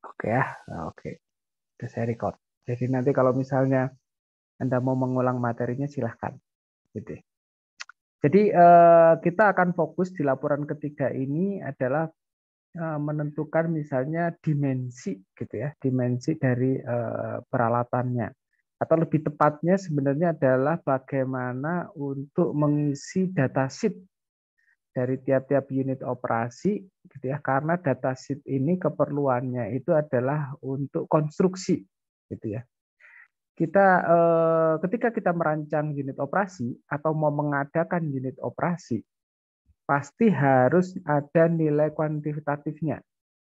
Oke ya, oke. Sudah saya record. Jadi nanti kalau misalnya Anda mau mengulang materinya silahkan. Gitu. Jadi kita akan fokus di laporan ketiga ini adalah menentukan misalnya dimensi gitu ya, dimensi dari peralatannya. Atau lebih tepatnya sebenarnya adalah bagaimana untuk mengisi datasheet dari tiap-tiap unit operasi gitu ya, karena datasheet ini keperluannya itu adalah untuk konstruksi gitu ya. Ketika kita merancang unit operasi atau mau mengadakan unit operasi, pasti harus ada nilai kuantitatifnya.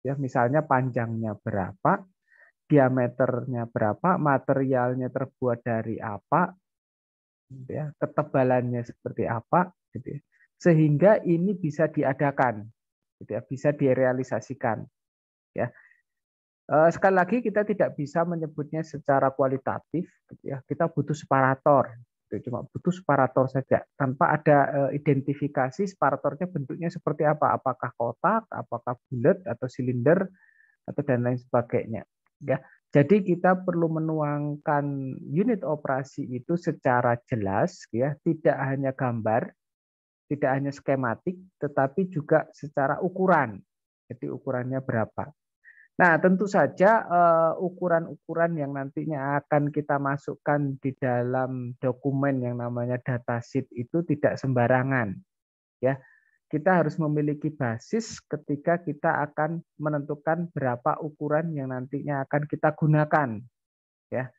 Ya, misalnya panjangnya berapa, diameternya berapa, materialnya terbuat dari apa, gitu ya, ketebalannya seperti apa, gitu ya. Sehingga ini bisa diadakan, gitu ya, bisa direalisasikan. Ya, sekali lagi kita tidak bisa menyebutnya secara kualitatif, gitu ya. Kita butuh separator, gitu. Cuma butuh separator saja, tanpa ada identifikasi separatornya bentuknya seperti apa, apakah kotak, apakah bulat atau silinder atau dan lain sebagainya. Ya, jadi kita perlu menuangkan unit operasi itu secara jelas, ya, tidak hanya gambar, tidak hanya skematik, tetapi juga secara ukuran. Jadi ukurannya berapa. Nah, tentu saja ukuran-ukuran yang nantinya akan kita masukkan di dalam dokumen yang namanya datasheet itu tidak sembarangan, ya. Kita harus memiliki basis ketika kita akan menentukan berapa ukuran yang nantinya akan kita gunakan, ya.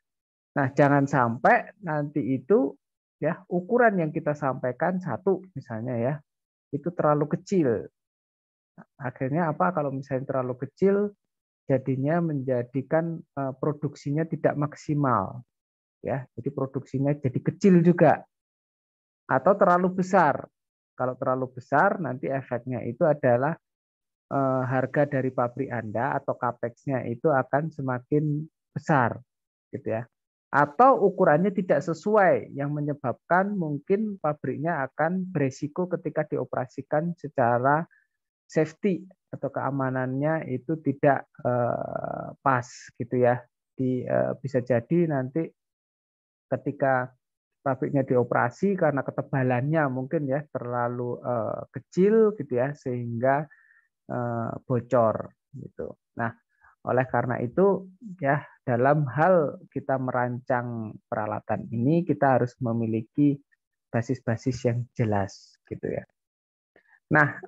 Nah, jangan sampai nanti itu ya ukuran yang kita sampaikan satu misalnya ya, itu terlalu kecil. Akhirnya apa kalau misalnya terlalu kecil jadinya menjadikan produksinya tidak maksimal, ya. Jadi produksinya jadi kecil juga atau terlalu besar. Kalau terlalu besar nanti efeknya itu adalah harga dari pabrik Anda atau capex-nya itu akan semakin besar, gitu ya. Atau ukurannya tidak sesuai yang menyebabkan mungkin pabriknya akan beresiko ketika dioperasikan secara safety atau keamanannya itu tidak pas, gitu ya. Bisa jadi nanti ketika pabriknya dioperasi karena ketebalannya mungkin ya terlalu kecil gitu ya sehingga bocor gitu. Nah, oleh karena itu ya dalam hal kita merancang peralatan ini kita harus memiliki basis-basis yang jelas gitu ya. Nah,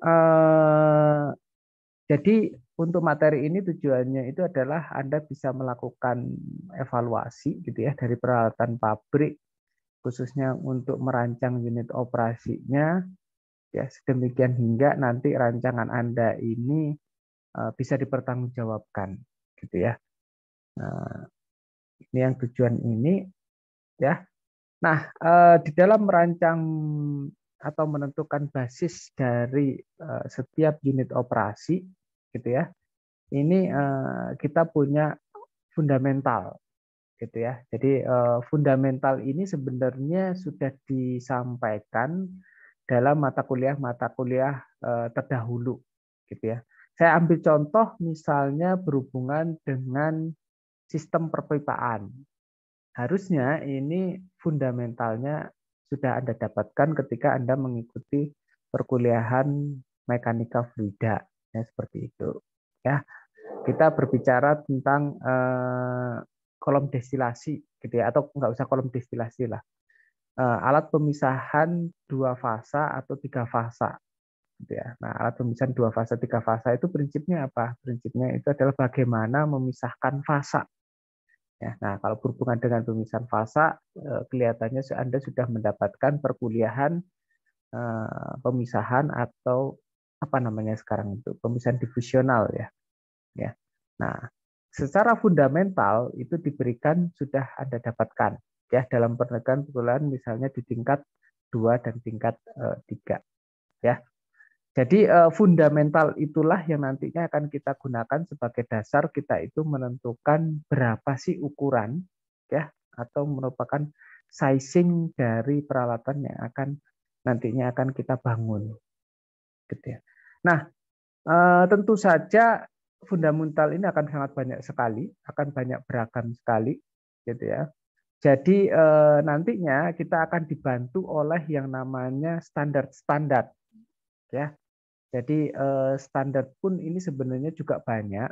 jadi untuk materi ini tujuannya itu adalah Anda bisa melakukan evaluasi gitu ya dari peralatan pabrik khususnya untuk merancang unit operasinya ya sedemikian hingga nanti rancangan Anda ini bisa dipertanggungjawabkan gitu ya. Nah, ini yang tujuan ini ya. Nah, di dalam merancang atau menentukan basis dari setiap unit operasi gitu ya. Ini kita punya fundamental gitu ya. Jadi fundamental ini sebenarnya sudah disampaikan dalam mata kuliah terdahulu gitu ya. Saya ambil contoh misalnya berhubungan dengan sistem perpipaan. Harusnya ini fundamentalnya sudah Anda dapatkan ketika Anda mengikuti perkuliahan mekanika fluida ya seperti itu. Ya, kita berbicara tentang kolom destilasi gitu ya atau nggak usah kolom destilasi lah. Alat pemisahan dua fasa atau tiga fasa gitu ya. Nah, alat pemisahan dua fasa, tiga fasa itu prinsipnya apa? Prinsipnya itu adalah bagaimana memisahkan fasa. Ya, nah, kalau berhubungan dengan pemisahan fasa, kelihatannya Anda sudah mendapatkan perkuliahan pemisahan atau apa namanya sekarang itu pemisahan divisional ya. Ya. Nah, secara fundamental itu diberikan sudah Anda dapatkan ya dalam perkuliahan misalnya di tingkat 2 dan tingkat 3 ya. Jadi fundamental itulah yang nantinya akan kita gunakan sebagai dasar kita itu menentukan berapa sih ukuran ya atau merupakan sizing dari peralatan yang akan nantinya akan kita bangun gitu ya. Nah, tentu saja fundamental ini akan sangat banyak sekali, akan banyak beragam sekali, gitu ya. Jadi nantinya kita akan dibantu oleh yang namanya standar-standar, ya. Jadi standar pun ini sebenarnya juga banyak,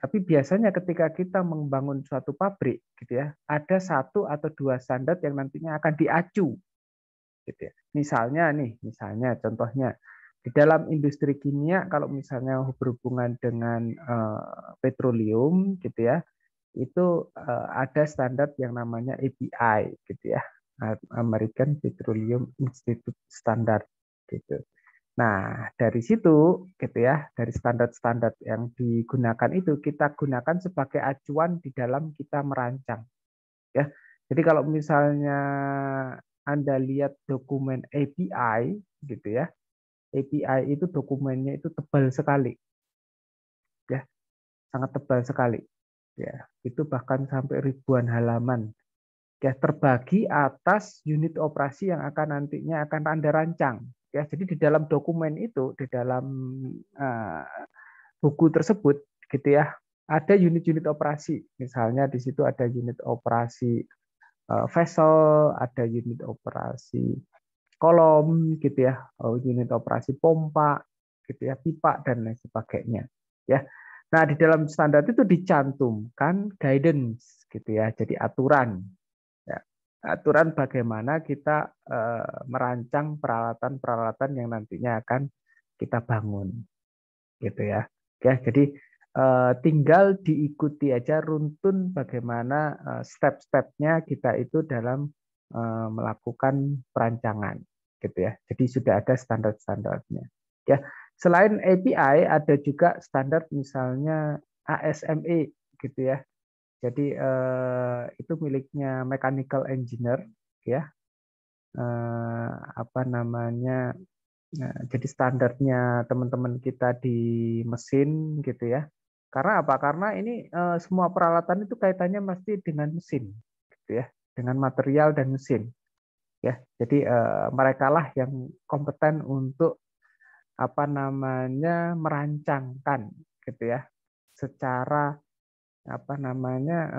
tapi biasanya ketika kita membangun suatu pabrik, gitu ya, ada satu atau dua standar yang nantinya akan diacu, gitu ya. Misalnya contohnya di dalam industri kimia, kalau misalnya berhubungan dengan petroleum, gitu ya, itu ada standar yang namanya API, gitu ya, American Petroleum Institute Standard, gitu. Nah, dari situ, gitu ya, dari standar-standar yang digunakan itu kita gunakan sebagai acuan di dalam kita merancang, ya. Jadi kalau misalnya Anda lihat dokumen API, gitu ya, API itu dokumennya itu tebal sekali, ya, sangat tebal sekali, ya. Itu bahkan sampai ribuan halaman, ya, terbagi atas unit operasi yang akan nantinya akan Anda rancang. Ya, jadi di dalam dokumen itu, di dalam uh, buku tersebut, gitu ya, ada unit-unit operasi. Misalnya di situ ada unit operasi vessel, ada unit operasi kolom, gitu ya, unit operasi pompa, gitu ya, pipa dan lain sebagainya. Ya, nah di dalam standar itu dicantumkan guidance, gitu ya, jadi aturan. Ya, aturan bagaimana kita merancang peralatan-peralatan yang nantinya akan kita bangun, gitu ya. Ya, jadi tinggal diikuti aja runtun bagaimana step-stepnya kita itu dalam melakukan perancangan, gitu ya. Jadi sudah ada standar-standarnya. Ya, selain API ada juga standar misalnya ASME, gitu ya. Jadi itu miliknya mechanical engineer, ya. Apa namanya? Nah, jadi standarnya teman-teman kita di mesin, gitu ya. Karena apa? Karena ini semua peralatan itu kaitannya mesti dengan mesin, gitu ya, dengan material dan mesin, ya. Jadi mereka lah yang kompeten untuk apa namanya merancangkan, gitu ya, secara apa namanya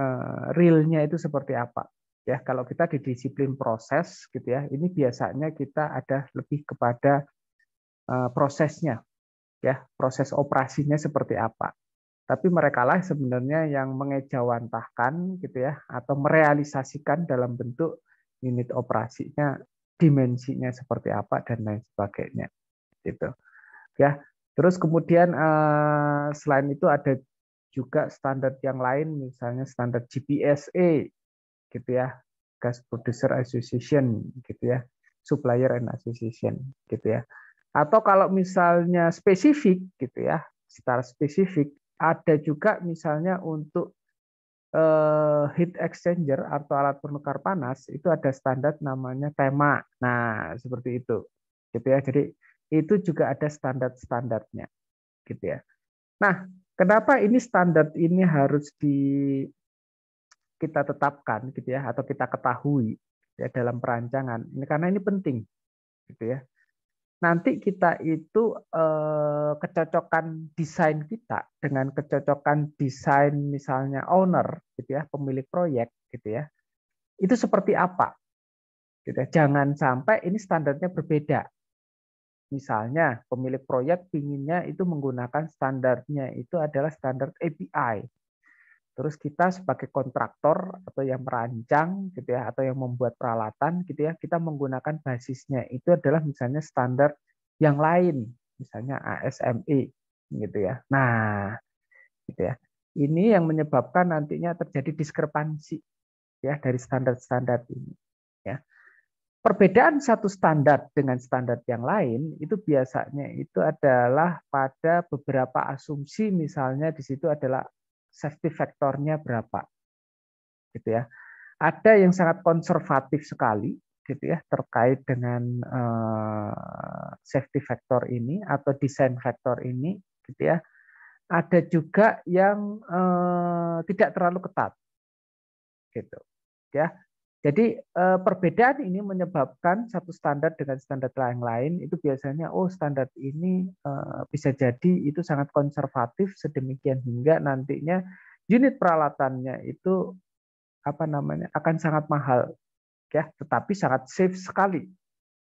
realnya itu seperti apa, ya. Kalau kita di disiplin proses, gitu ya, ini biasanya kita ada lebih kepada prosesnya, ya, proses operasinya seperti apa. Tapi mereka lah sebenarnya yang mengejawantahkan, gitu ya, atau merealisasikan dalam bentuk unit operasinya, dimensinya seperti apa dan lain sebagainya, gitu, ya. Terus kemudian selain itu ada juga standar yang lain, misalnya standar GPSA, gitu ya, Gas Producer Association, gitu ya, Supplier and Association, gitu ya. Atau kalau misalnya spesifik, gitu ya, secara spesifik ada juga misalnya untuk heat exchanger atau alat penukar panas itu ada standar namanya tema. Nah, seperti itu, gitu ya. Jadi itu juga ada standar-standarnya, gitu ya. Nah, kenapa ini standar ini harus kita tetapkan, gitu ya, atau kita ketahui ya dalam perancangan? Ini karena ini penting, gitu ya. Nanti kita itu kecocokan desain kita dengan kecocokan desain misalnya owner, gitu ya, pemilik proyek, gitu ya, itu seperti apa, gitu ya. Jangan sampai ini standarnya berbeda. Misalnya pemilik proyek pinginnya itu menggunakan standarnya itu adalah standar API. Terus kita sebagai kontraktor atau yang merancang, gitu ya, atau yang membuat peralatan, gitu ya, kita menggunakan basisnya itu adalah misalnya standar yang lain, misalnya ASME, gitu ya. Nah, gitu ya. Ini yang menyebabkan nantinya terjadi diskrepansi, ya, dari standar-standar ini, ya. Perbedaan satu standar dengan standar yang lain itu biasanya itu adalah pada beberapa asumsi, misalnya di situ adalah safety factor-nya berapa, gitu ya. Ada yang sangat konservatif sekali, gitu ya, terkait dengan safety factor ini atau design factor ini, gitu ya. Ada juga yang tidak terlalu ketat, gitu ya. Jadi perbedaan ini menyebabkan satu standar dengan standar yang lain itu biasanya standar ini bisa jadi itu sangat konservatif sedemikian hingga nantinya unit peralatannya itu akan sangat mahal ya, tetapi sangat safe sekali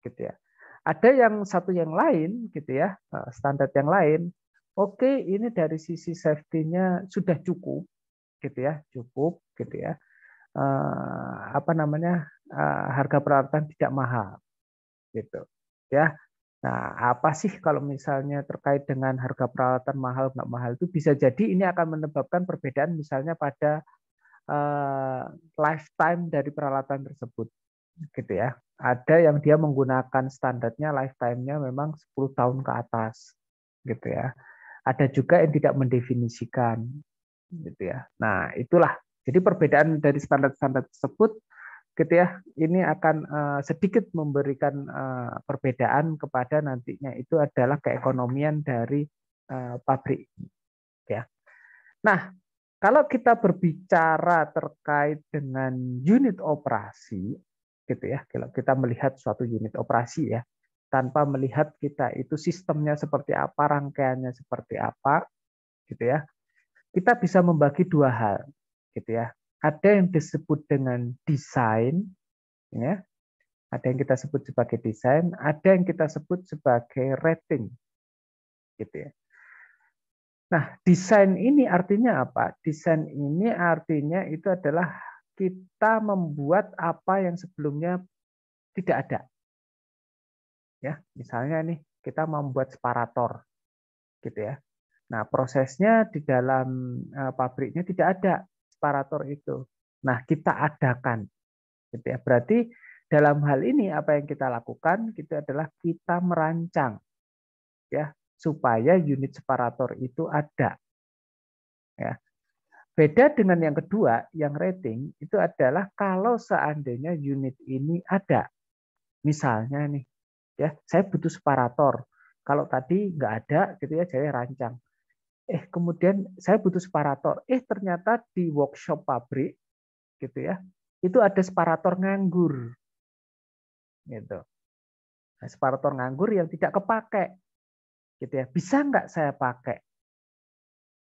gitu ya. Ada yang satu yang lain gitu ya, standar yang lain. Oke, ini dari sisi safety-nya sudah cukup gitu ya, cukup gitu ya. Harga peralatan tidak mahal gitu ya. Nah, apa sih kalau misalnya terkait dengan harga peralatan mahal nggak mahal itu bisa jadi ini akan menyebabkan perbedaan misalnya pada lifetime dari peralatan tersebut gitu ya. Ada yang dia menggunakan standarnya lifetime-nya memang 10 tahun ke atas gitu ya. Ada juga yang tidak mendefinisikan gitu ya. Nah, itulah. Jadi perbedaan dari standar-standar tersebut gitu ya, ini akan sedikit memberikan perbedaan kepada nantinya itu adalah keekonomian dari pabrik ya. Nah, kalau kita berbicara terkait dengan unit operasi gitu ya, kalau kita melihat suatu unit operasi ya, tanpa melihat kita itu sistemnya seperti apa, rangkaiannya seperti apa gitu ya. Kita bisa membagi dua hal gitu ya. Ada yang disebut dengan desain ya, ada yang kita sebut sebagai desain, ada yang kita sebut sebagai rating gitu ya. Nah, desain ini artinya apa? Desain ini artinya itu adalah kita membuat apa yang sebelumnya tidak ada. Ya, misalnya nih kita membuat separator gitu ya. Nah, prosesnya di dalam pabriknya tidak ada separator itu. Nah, kita adakan gitu ya. Berarti dalam hal ini apa yang kita lakukan itu adalah kita merancang ya supaya unit separator itu ada ya. Beda dengan yang kedua, yang rating itu adalah kalau seandainya unit ini ada. Misalnya nih, ya, saya butuh separator. Kalau tadi nggak ada gitu ya, saya rancang. Kemudian saya butuh separator. Ternyata di workshop pabrik gitu ya, itu ada separator nganggur gitu. Nah, separator nganggur yang tidak kepake gitu ya. Bisa nggak saya pakai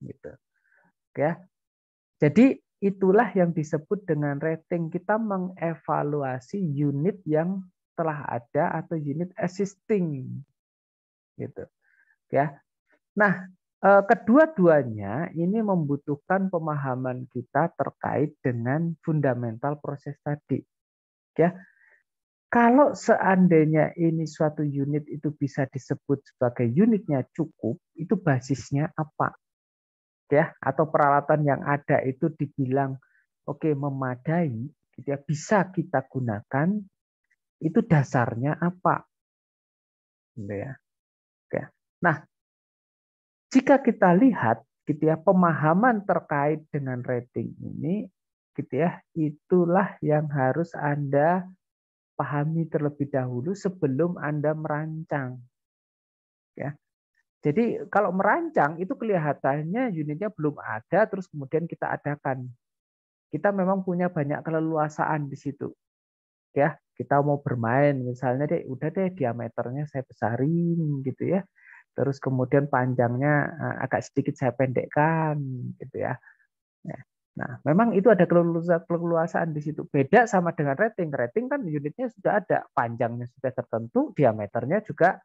gitu ya. Jadi itulah yang disebut dengan rating. Kita mengevaluasi unit yang telah ada atau unit existing gitu ya. Nah, kedua-duanya ini membutuhkan pemahaman kita terkait dengan fundamental proses tadi ya. Kalau seandainya ini suatu unit itu bisa disebut sebagai unitnya cukup, itu basisnya apa? Ya, atau peralatan yang ada itu dibilang oke memadai, gitu ya, bisa kita gunakan, itu dasarnya apa? Gitu ya. Oke. Nah, jika kita lihat gitu ya, pemahaman terkait dengan rating ini gitu ya, itulah yang harus Anda pahami terlebih dahulu sebelum Anda merancang ya. Jadi kalau merancang itu kelihatannya unitnya belum ada terus kemudian kita adakan. Kita memang punya banyak keleluasaan di situ. Ya, kita mau bermain misalnya deh udah deh diameternya saya besarin gitu ya. Terus kemudian panjangnya agak sedikit saya pendekkan gitu ya. Nah, memang itu ada keleluasaan di situ. Beda sama dengan rating. Rating kan unitnya sudah ada, panjangnya sudah tertentu, diameternya juga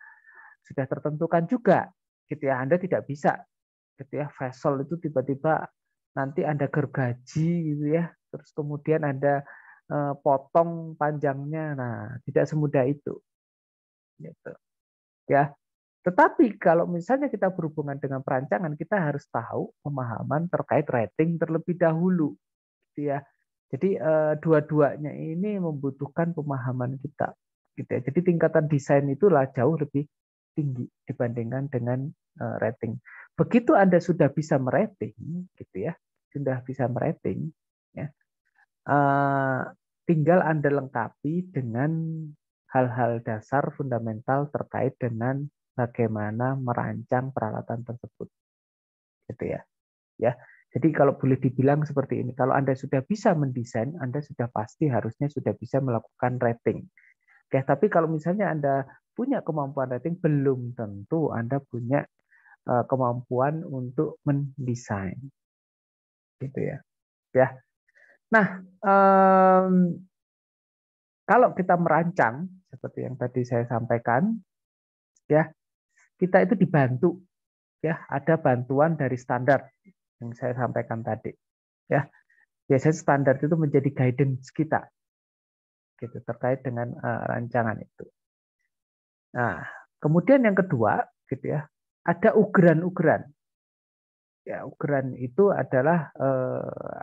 sudah tertentukan juga. Gitu ya. Anda tidak bisa gitu ya, vessel itu tiba-tiba nanti Anda gergaji gitu ya. Terus kemudian Anda potong panjangnya. Nah, tidak semudah itu. Gitu. Ya. Tetapi kalau misalnya kita berhubungan dengan perancangan, kita harus tahu pemahaman terkait rating terlebih dahulu. Gitu ya. Jadi dua-duanya ini membutuhkan pemahaman kita. Gitu ya. Jadi tingkatan desain itulah jauh lebih tinggi dibandingkan dengan rating. Begitu Anda sudah bisa merating, gitu ya, sudah bisa merating, ya, tinggal Anda lengkapi dengan hal-hal dasar fundamental terkait dengan bagaimana merancang peralatan tersebut, gitu ya. Ya, Jadi kalau boleh dibilang seperti ini, kalau Anda sudah bisa mendesain, Anda sudah pasti harusnya sudah bisa melakukan rating. Oke, tapi kalau misalnya Anda punya kemampuan rating, belum tentu Anda punya kemampuan untuk mendesain. Gitu ya. Ya. Nah, kalau kita merancang seperti yang tadi saya sampaikan, ya, kita itu dibantu, ya, ada bantuan dari standar yang saya sampaikan tadi, ya. Biasanya standar itu menjadi guidance kita, gitu, terkait dengan rancangan itu. Nah, kemudian yang kedua, gitu ya, ada ugeran-ugeran. Ya, ugeran itu adalah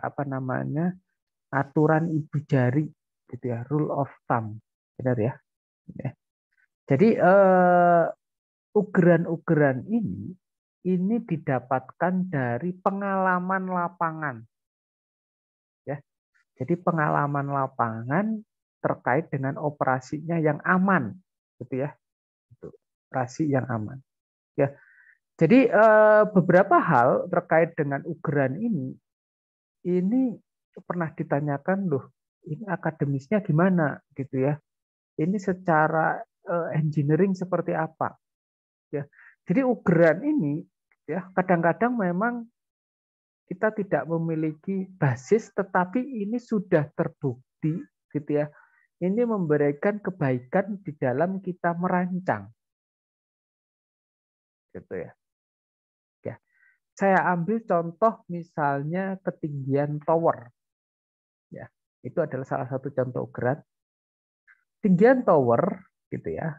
apa namanya, aturan ibu jari, gitu ya, rule of thumb, benar ya. Ya. Jadi ugeran-ugeran ini didapatkan dari pengalaman lapangan, ya. Jadi pengalaman lapangan terkait dengan operasinya yang aman, gitu ya. Itu operasi yang aman. Ya. Jadi beberapa hal terkait dengan ugeran ini pernah ditanyakan loh, ini akademisnya gimana, gitu ya. Ini secara engineering seperti apa, ya. Jadi ugeran ini, ya, kadang-kadang memang kita tidak memiliki basis, tetapi ini sudah terbukti, gitu ya. Ini memberikan kebaikan di dalam kita merancang, gitu ya. Ya, saya ambil contoh misalnya ketinggian tower, ya. Itu adalah salah satu contoh ugeran. Tinggian tower, gitu ya,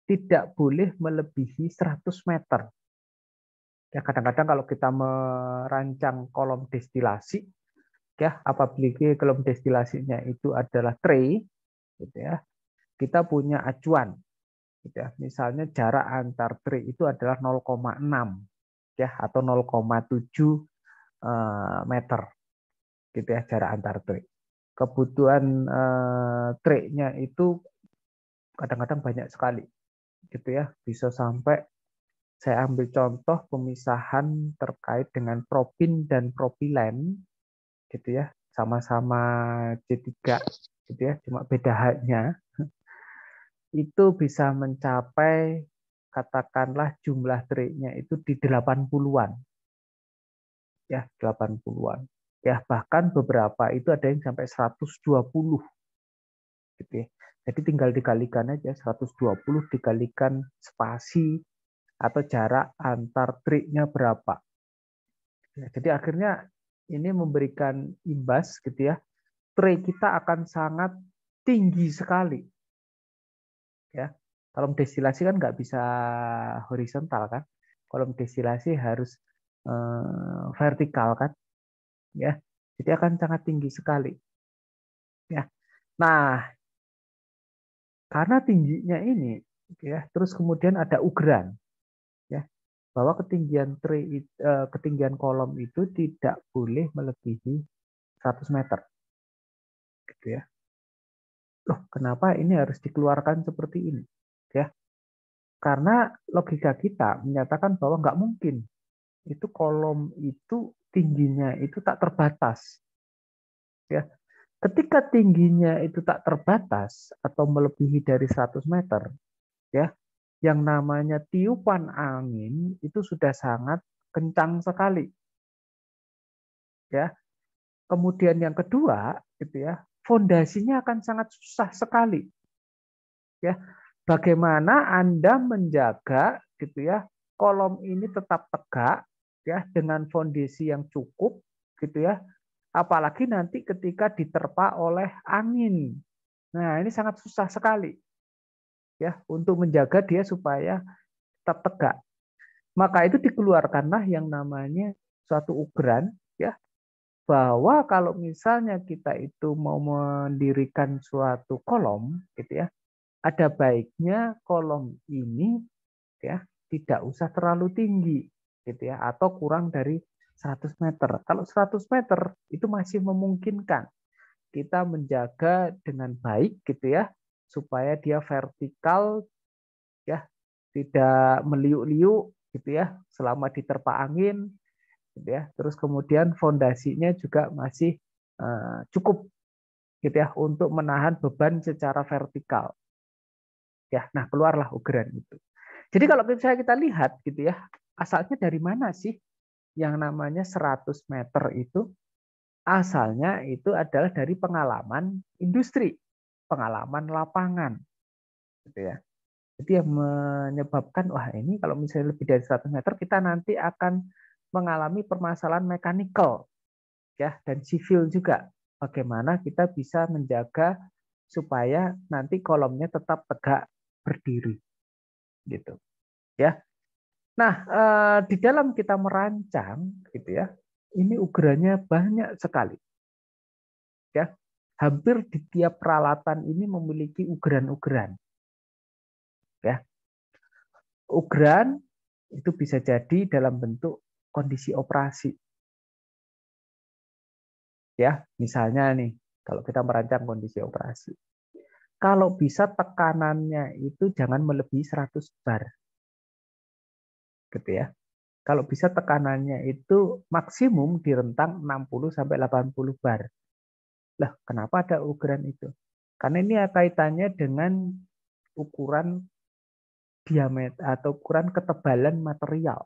tidak boleh melebihi 100 meter. Ya, kadang-kadang kalau kita merancang kolom destilasi, ya, apabila kolom destilasinya itu adalah tray, gitu ya, kita punya acuan, gitu ya. Misalnya jarak antar tray itu adalah 0,6, ya, atau 0,7 meter, gitu ya, jarak antar tray. Kebutuhan tray-nya itu kadang-kadang banyak sekali, gitu ya, bisa sampai, saya ambil contoh pemisahan terkait dengan propin dan propilen, gitu ya, sama-sama C3, gitu ya, cuma beda H-nya, itu bisa mencapai, katakanlah jumlah tray-nya itu di 80-an, ya, 80-an. Ya, bahkan beberapa itu ada yang sampai 120, gitu ya. Jadi tinggal dikalikan aja, 120 dikalikan spasi atau jarak antar tray-nya berapa. Ya, jadi akhirnya ini memberikan imbas, gitu ya. Tray kita akan sangat tinggi sekali, ya. Kolom destilasi kan nggak bisa horizontal kan. Kolom destilasi harus vertikal kan, ya. Jadi akan sangat tinggi sekali, ya. Nah, karena tingginya ini, ya, terus kemudian ada ugeran, ya, bahwa ketinggian kolom itu tidak boleh melebihi 100 meter, gitu ya. Loh, kenapa ini harus dikeluarkan seperti ini, ya? Karena logika kita menyatakan bahwa nggak mungkin itu kolom itu tingginya itu tak terbatas, ya. Ketika tingginya itu tak terbatas atau melebihi dari 100 meter, ya, yang namanya tiupan angin itu sudah sangat kencang sekali, ya. Kemudian yang kedua, gitu ya, fondasinya akan sangat susah sekali, ya. Bagaimana Anda menjaga, gitu ya, kolom ini tetap tegak, ya, dengan fondasi yang cukup, gitu ya. Apalagi nanti ketika diterpa oleh angin. Nah, ini sangat susah sekali, ya, untuk menjaga dia supaya tetap tegak. Maka itu dikeluarkanlah yang namanya suatu ugeran, ya, bahwa kalau misalnya kita itu mau mendirikan suatu kolom, gitu ya, ada baiknya kolom ini, ya, tidak usah terlalu tinggi, gitu ya, atau kurang dari 100 meter. Kalau 100 meter itu masih memungkinkan kita menjaga dengan baik, gitu ya, supaya dia vertikal, ya, tidak meliuk-liuk, gitu ya, selama diterpa angin, gitu ya. Terus kemudian fondasinya juga masih cukup gitu ya untuk menahan beban secara vertikal. Ya, nah keluarlah ugeran itu. Jadi kalau misalnya kita lihat gitu ya, asalnya dari mana sih yang namanya 100 meter itu? Asalnya itu adalah dari pengalaman industri, pengalaman lapangan gitu ya. Jadi yang menyebabkan wah ini kalau misalnya lebih dari 100 meter kita nanti akan mengalami permasalahan mekanikal ya dan sivil juga. Bagaimana kita bisa menjaga supaya nanti kolomnya tetap tegak berdiri gitu ya. Nah, di dalam kita merancang gitu ya, ini ugerannya banyak sekali ya. Hampir di tiap peralatan ini memiliki ugeran-ugeran ya. Ugeran itu bisa jadi dalam bentuk kondisi operasi ya. Misalnya nih, kalau kita merancang kondisi operasi. Kalau bisa tekanannya itu jangan melebihi 100 bar gitu ya. Kalau bisa tekanannya itu maksimum di rentang 60 sampai 80 bar. Lah, kenapa ada ugeran itu? Karena ini kaitannya dengan ukuran diameter atau ukuran ketebalan material.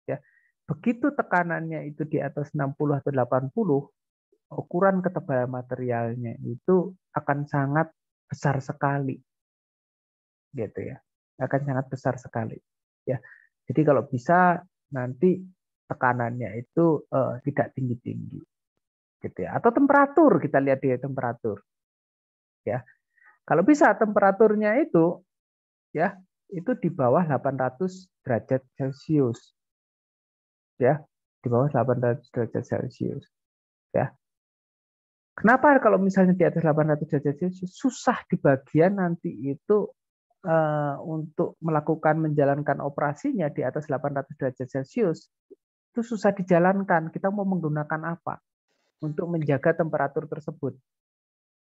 Ya, begitu tekanannya itu di atas 60 atau 80, ukuran ketebalan materialnya itu akan sangat besar sekali, gitu ya. Akan sangat besar sekali. Ya, jadi kalau bisa nanti tekanannya itu tidak tinggi-tinggi, gitu ya. Atau temperatur kita lihat di temperatur, ya. Kalau bisa temperaturnya itu ya itu di bawah 800 derajat Celcius ya di bawah 800 derajat Celcius ya. Kenapa kalau misalnya di atas 800 derajat Celcius susah di bagian nanti itu untuk melakukan menjalankan operasinya di atas 800 derajat Celcius itu susah dijalankan. Kita mau menggunakan apa untuk menjaga temperatur tersebut?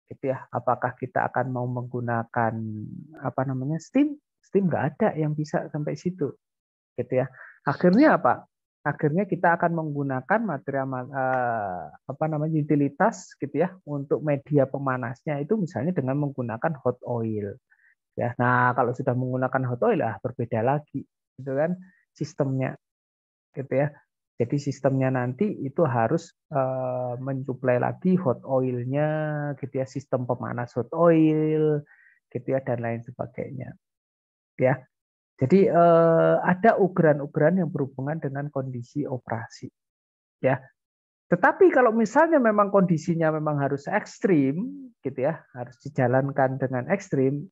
Gitu ya. Apakah kita akan mau menggunakan apa namanya steam? Steam nggak ada yang bisa sampai situ. Gitu ya. Akhirnya apa? Akhirnya kita akan menggunakan material apa namanya utilitas gitu ya untuk media pemanasnya itu misalnya dengan menggunakan hot oil ya. Nah, kalau sudah menggunakan hot oil berbeda lagi gitu kan sistemnya gitu ya. Jadi sistemnya nanti itu harus mensuplai lagi hot oilnya gitu ya, sistem pemanas hot oil gitu ya dan lain sebagainya ya. Jadi ada ugeran-ugeran yang berhubungan dengan kondisi operasi, ya. Tetapi kalau misalnya memang kondisinya memang harus ekstrim, gitu ya, harus dijalankan dengan ekstrim,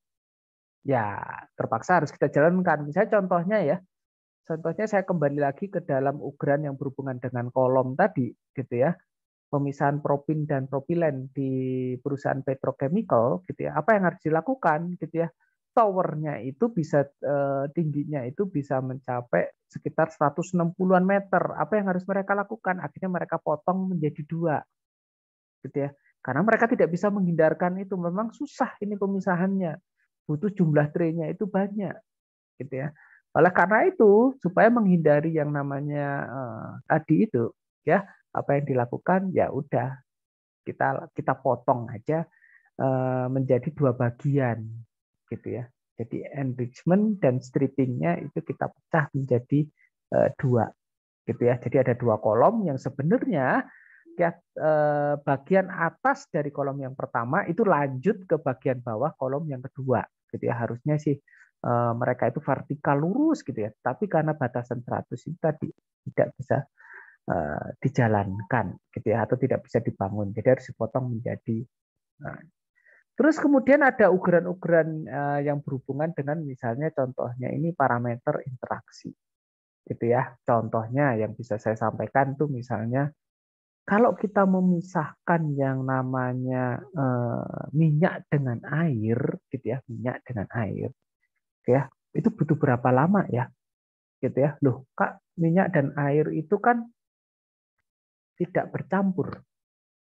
ya terpaksa harus kita jalankan. Misalnya contohnya saya kembali lagi ke dalam ugeran yang berhubungan dengan kolom tadi, gitu ya, pemisahan propin dan propilen di perusahaan petrochemical, gitu ya. Apa yang harus dilakukan, gitu ya? Towernya itu bisa tingginya itu bisa mencapai sekitar 160-an meter. Apa yang harus mereka lakukan? Akhirnya mereka potong menjadi dua, gitu ya. Karena mereka tidak bisa menghindarkan itu. Memang susah ini pemisahannya. Butuh jumlah traynya itu banyak, gitu ya. Oleh karena itu, supaya menghindari yang namanya tadi itu, ya apa yang dilakukan? Ya udah kita potong aja menjadi dua bagian gitu ya. Jadi enrichment dan strippingnya itu kita pecah menjadi dua gitu ya. Jadi ada dua kolom yang sebenarnya ya, bagian atas dari kolom yang pertama itu lanjut ke bagian bawah kolom yang kedua gitu ya. Harusnya sih mereka itu vertikal lurus gitu ya. Tapi karena batasan 100 itu tadi tidak bisa dijalankan gitu ya atau tidak bisa dibangun. Jadi harus dipotong menjadi terus kemudian ada ugeran-ugeran yang berhubungan dengan misalnya contohnya ini parameter interaksi. Gitu ya. Contohnya yang bisa saya sampaikan tuh misalnya kalau kita memisahkan yang namanya minyak dengan air gitu ya, minyak dengan air ya, itu butuh berapa lama ya? Gitu ya. Loh, Kak, minyak dan air itu kan tidak bercampur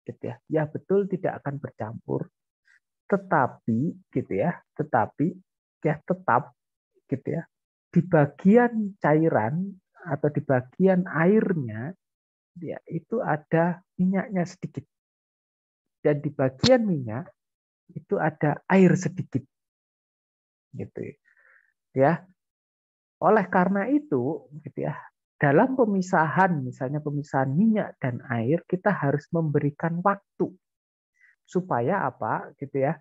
gitu ya. Ya betul tidak akan bercampur, tetapi gitu ya, tetapi ya tetap gitu ya. Di bagian cairan atau di bagian airnya ya, itu ada minyaknya sedikit. Dan di bagian minyak itu ada air sedikit. Gitu ya. Oleh karena itu, gitu ya, dalam pemisahan, misalnya pemisahan minyak dan air, kita harus memberikan waktu supaya apa, gitu ya,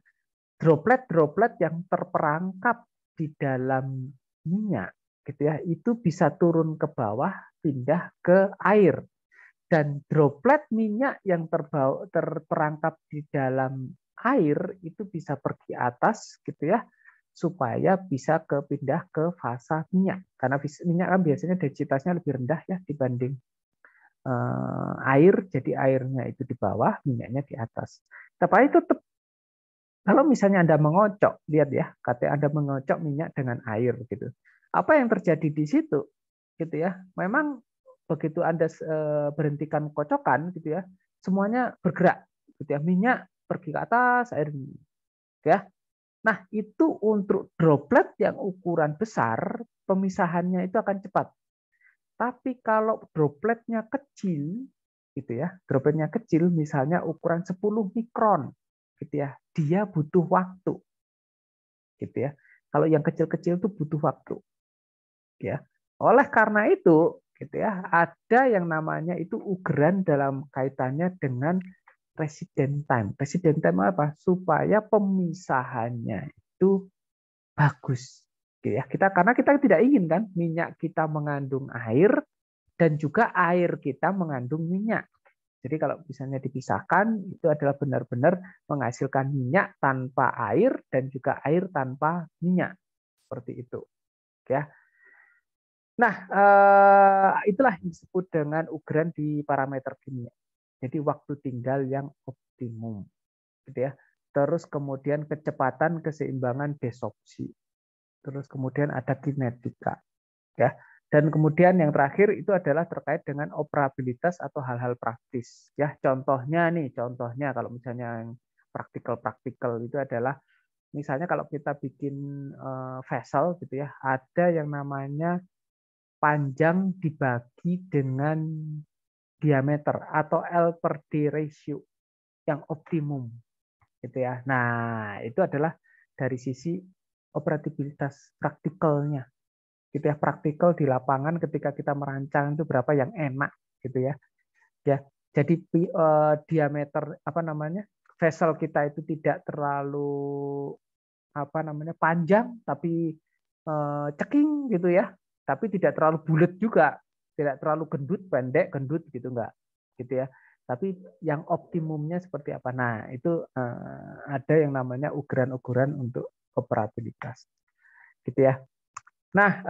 droplet-droplet yang terperangkap di dalam minyak, gitu ya, itu bisa turun ke bawah, pindah ke air, dan droplet minyak yang terperangkap di dalam air itu bisa pergi atas, gitu ya, supaya bisa pindah ke fasa minyak. Karena minyak kan biasanya densitasnya lebih rendah ya dibanding air, jadi airnya itu di bawah, minyaknya di atas. Tapi itu tetap, kalau misalnya Anda mengocok, lihat ya, kata Anda mengocok minyak dengan air gitu. Apa yang terjadi di situ? Gitu ya. Memang begitu Anda berhentikan kocokan gitu ya, semuanya bergerak gitu ya. Minyak pergi ke atas, air ya. Nah, itu untuk droplet yang ukuran besar, pemisahannya itu akan cepat. Tapi kalau dropletnya kecil, gitu ya, dropletnya kecil, misalnya ukuran 10 mikron, gitu ya, dia butuh waktu, gitu ya. Kalau yang kecil-kecil itu butuh waktu, ya. Oleh karena itu, gitu ya, ada yang namanya itu ugeran dalam kaitannya dengan resident time. Resident time apa? Supaya pemisahannya itu bagus. Ya, karena kita tidak ingin kan minyak kita mengandung air dan juga air kita mengandung minyak. Jadi kalau misalnya dipisahkan itu adalah benar-benar menghasilkan minyak tanpa air dan juga air tanpa minyak. Seperti itu. Ya. Nah, itulah yang disebut dengan ugeran di parameter kimia. Jadi waktu tinggal yang optimum. Gitu ya. Terus kemudian kecepatan keseimbangan desorpsi. Terus kemudian ada kinetika, ya. Dan kemudian yang terakhir itu adalah terkait dengan operabilitas atau hal-hal praktis, ya. Contohnya kalau misalnya yang praktikal itu adalah misalnya kalau kita bikin vessel gitu ya, ada yang namanya panjang dibagi dengan diameter atau L per D ratio yang optimum gitu ya. Nah, itu adalah dari sisi operabilitas praktikalnya. Gitu ya, praktikal di lapangan ketika kita merancang itu berapa yang enak gitu ya. Ya. Jadi diameter apa namanya? Vessel kita itu tidak terlalu apa namanya? Panjang tapi ceking gitu ya. Tapi tidak terlalu bulat juga. Tidak terlalu gendut, pendek, gendut gitu enggak. Gitu ya. Tapi yang optimumnya seperti apa? Nah, itu ada yang namanya ukuran-ukuran untuk operabilitas. Gitu ya. Nah,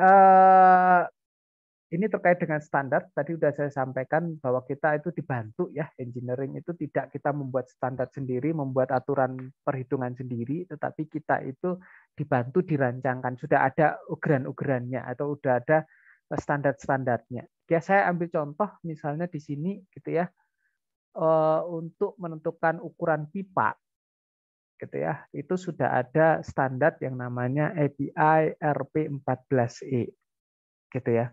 ini terkait dengan standar. Tadi sudah saya sampaikan bahwa kita itu dibantu ya, engineering itu tidak kita membuat standar sendiri, membuat aturan perhitungan sendiri, tetapi kita itu dibantu dirancangkan. Sudah ada ugeran-ugerannya atau sudah ada standar-standarnya. Ya, saya ambil contoh misalnya di sini gitu ya, untuk menentukan ukuran pipa gitu ya, itu sudah ada standar yang namanya API RP14E gitu ya.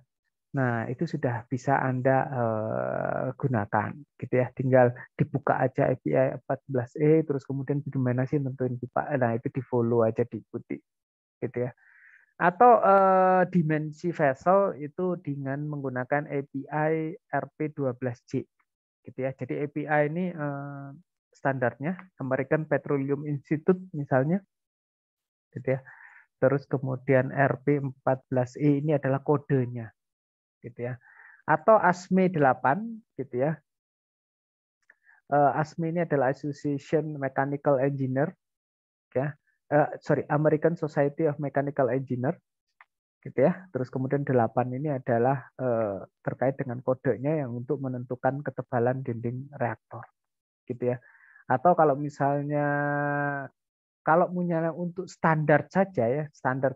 Nah, itu sudah bisa Anda gunakan gitu ya. Tinggal dibuka aja API 14E terus kemudian gimana sih tentuin pipa. Nah, itu di-follow aja, diikuti gitu ya. Atau dimensi vessel itu dengan menggunakan API RP12J gitu ya. Jadi API ini standarnya American Petroleum Institute misalnya gitu ya. Terus kemudian RP14E ini adalah kodenya gitu ya. Atau ASME 8 gitu ya. ASME ini adalah Association Mechanical Engineer ya. American Society of Mechanical Engineer gitu ya. Terus kemudian 8 ini adalah terkait dengan kodenya yang untuk menentukan ketebalan dinding reaktor gitu ya. Atau kalau misalnya untuk standar saja ya, standar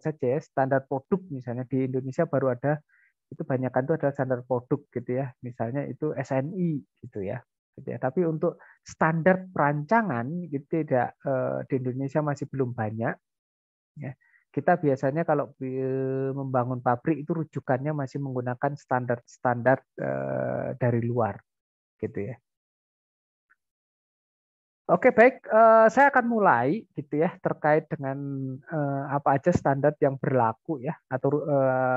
produk misalnya di Indonesia baru ada itu banyakkan itu adalah standar produk gitu ya, misalnya itu SNI gitu ya. Tapi untuk standar perancangan gitu tidak, di Indonesia masih belum banyak. Ya. kita biasanya kalau membangun pabrik itu rujukannya masih menggunakan standar-standar dari luar, gitu ya. Oke, baik. Saya akan mulai gitu ya terkait dengan apa aja standar yang berlaku ya atau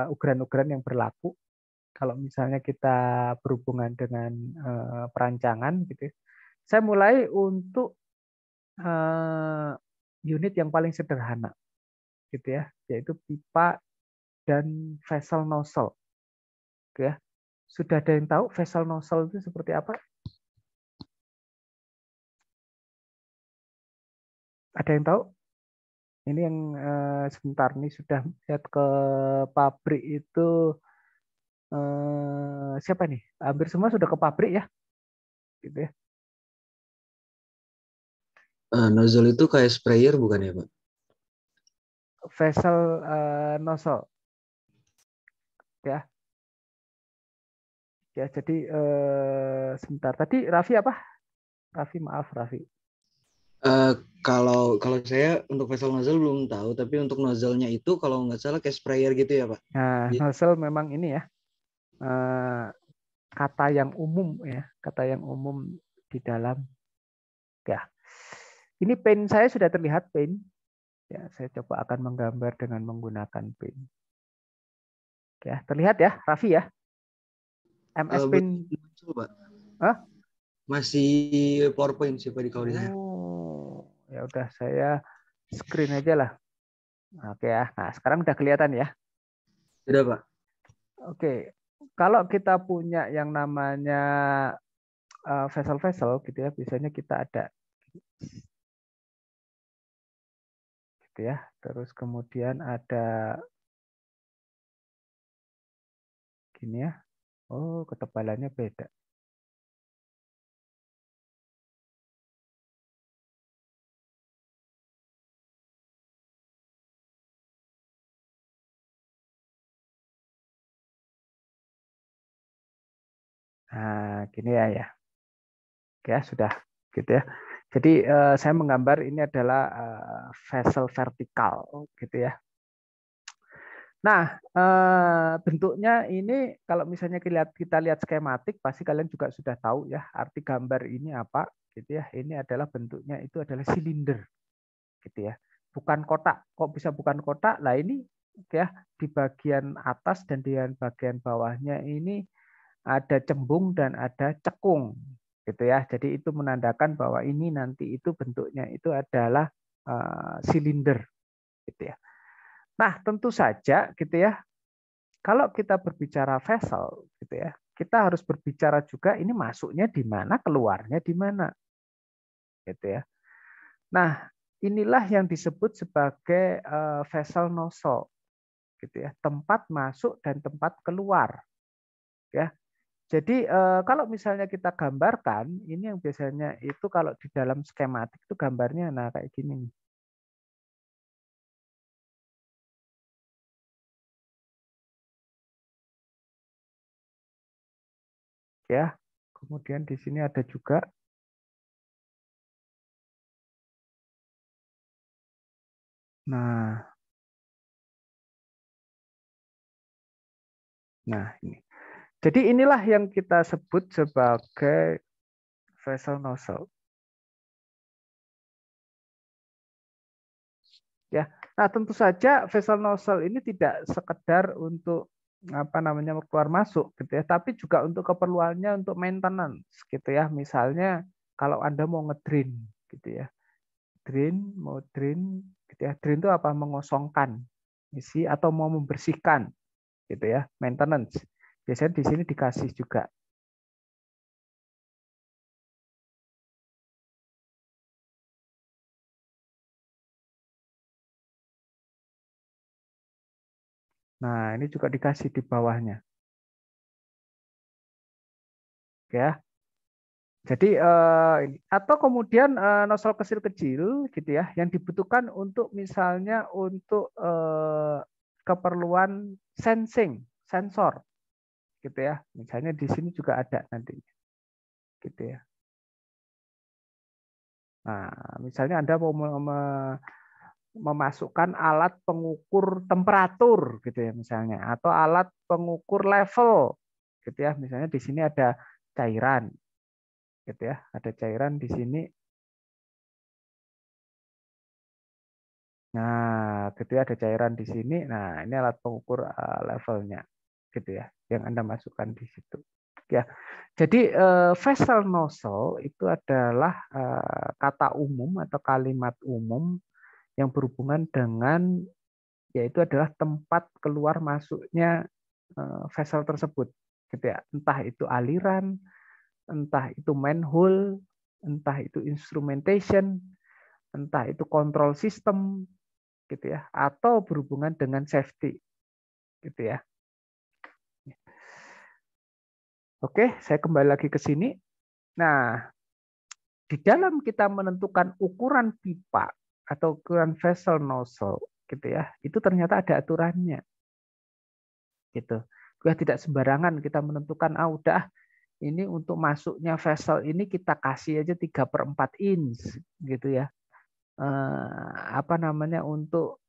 ugaran-ugaran yang berlaku kalau misalnya kita berhubungan dengan perancangan gitu ya. Saya mulai untuk unit yang paling sederhana gitu ya, yaitu pipa dan vessel nozzle. Gitu ya. Sudah ada yang tahu vessel nozzle itu seperti apa? Ada yang tahu? Ini yang sebentar nih sudah lihat ke pabrik itu siapa nih? Hampir semua sudah ke pabrik ya, gitu ya. Nozzle itu kayak sprayer bukan ya, Pak? Vessel nozzle, ya. Ya, jadi sebentar. Tadi Raffi apa? Raffi, maaf Raffi. Eh, kalau saya untuk vessel nozzle belum tahu, tapi untuk nozzle-nya itu kalau nggak salah kayak sprayer gitu ya, Pak? Nah, nozzle memang ini ya, kata yang umum ya, kata yang umum di dalam. Ya, ini pen saya sudah terlihat pen. Ya, saya coba akan menggambar dengan menggunakan pen. Ya, terlihat ya, Raffi ya. MS Belum Pen. muncul, Pak. Hah? Masih PowerPoint sih, Pak, di kalau di saya. Oh, ya udah saya screen aja lah. Oke ya. Nah, sekarang udah kelihatan ya. Sudah, Pak. Oke. Kalau kita punya yang namanya vessel-vessel gitu ya, biasanya kita ada gitu ya. Terus kemudian ada gini ya. Oh, ketebalannya beda. Nah, gini ya ya. Ya, sudah gitu ya. Jadi saya menggambar ini adalah vessel vertikal gitu ya. Nah, bentuknya ini kalau misalnya kita lihat skematik, pasti kalian juga sudah tahu ya arti gambar ini apa, gitu ya. Ini adalah bentuknya itu adalah silinder, gitu ya. Bukan kotak. Kok bisa bukan kotak? Lah ini ya di bagian atas dan di bagian bawahnya ini ada cembung dan ada cekung, gitu ya. Jadi itu menandakan bahwa ini nanti itu bentuknya itu adalah silinder, gitu ya. Nah, tentu saja gitu ya. Kalau kita berbicara vessel gitu ya, kita harus berbicara juga ini masuknya di mana, keluarnya di mana. Gitu ya. Nah, inilah yang disebut sebagai vessel nozzle gitu ya, tempat masuk dan tempat keluar ya. Jadi kalau misalnya kita gambarkan, ini yang biasanya itu kalau di dalam skematik itu gambarnya nah kayak gini nih. Ya. Kemudian di sini ada juga. Nah, ini. Jadi inilah yang kita sebut sebagai vessel nozzle. Ya, nah tentu saja vessel nozzle ini tidak sekedar untuk apa namanya keluar masuk gitu ya, tapi juga untuk keperluannya untuk maintenance gitu ya. Misalnya kalau Anda mau ngedrain gitu ya, mau drain gitu ya. Drain itu apa? Mengosongkan isi atau mau membersihkan gitu ya, maintenance. Biasanya di sini dikasih juga. Nah, ini juga dikasih di bawahnya. Ya. Jadi atau kemudian nozzle kecil-kecil gitu ya yang dibutuhkan untuk misalnya untuk keperluan sensing, sensor gitu ya. Misalnya di sini juga ada nanti gitu ya. Nah, misalnya Anda mau memasukkan alat pengukur temperatur gitu ya misalnya, atau alat pengukur level gitu ya. Misalnya di sini ada cairan gitu ya, ada cairan di sini. Nah, gitu ya, ada cairan di sini. Nah, ini alat pengukur levelnya gitu ya, yang Anda masukkan di situ. Ya. Jadi vessel nozzle itu adalah kata umum atau kalimat umum yang berhubungan dengan, yaitu adalah tempat keluar masuknya vessel tersebut gitu ya. Entah itu aliran, entah itu manhole, entah itu instrumentation, entah itu control system gitu ya, atau berhubungan dengan safety gitu ya. Oke, saya kembali lagi ke sini. Nah, di dalam kita menentukan ukuran pipa atau ukuran vessel nozzle gitu ya, itu ternyata ada aturannya gitu. Ya, tidak sembarangan kita menentukan udah ini untuk masuknya vessel ini kita kasih aja 3/4 inch gitu ya. Apa namanya, untuk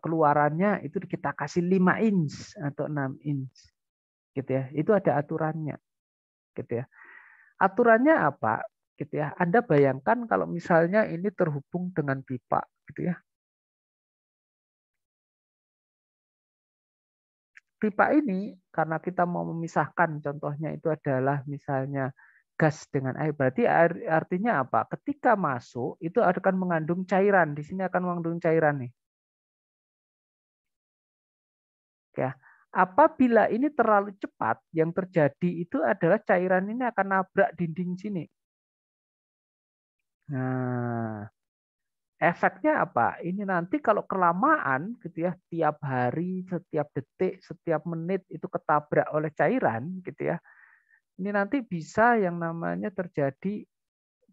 keluarannya itu kita kasih 5 inch atau 6 inch gitu ya. Itu ada aturannya gitu ya. Aturannya apa gitu ya? Anda bayangkan kalau misalnya ini terhubung dengan pipa gitu ya. Pipa ini karena kita mau memisahkan, contohnya itu adalah misalnya gas dengan air. Berarti artinya apa? Ketika masuk itu akan mengandung cairan. Di sini akan mengandung cairan nih. Ya. Apabila ini terlalu cepat, yang terjadi itu adalah cairan ini akan nabrak dinding sini. Nah, efeknya apa? Ini nanti kalau kelamaan gitu ya, tiap hari, setiap detik, setiap menit itu ketabrak oleh cairan gitu ya. Ini nanti bisa yang namanya terjadi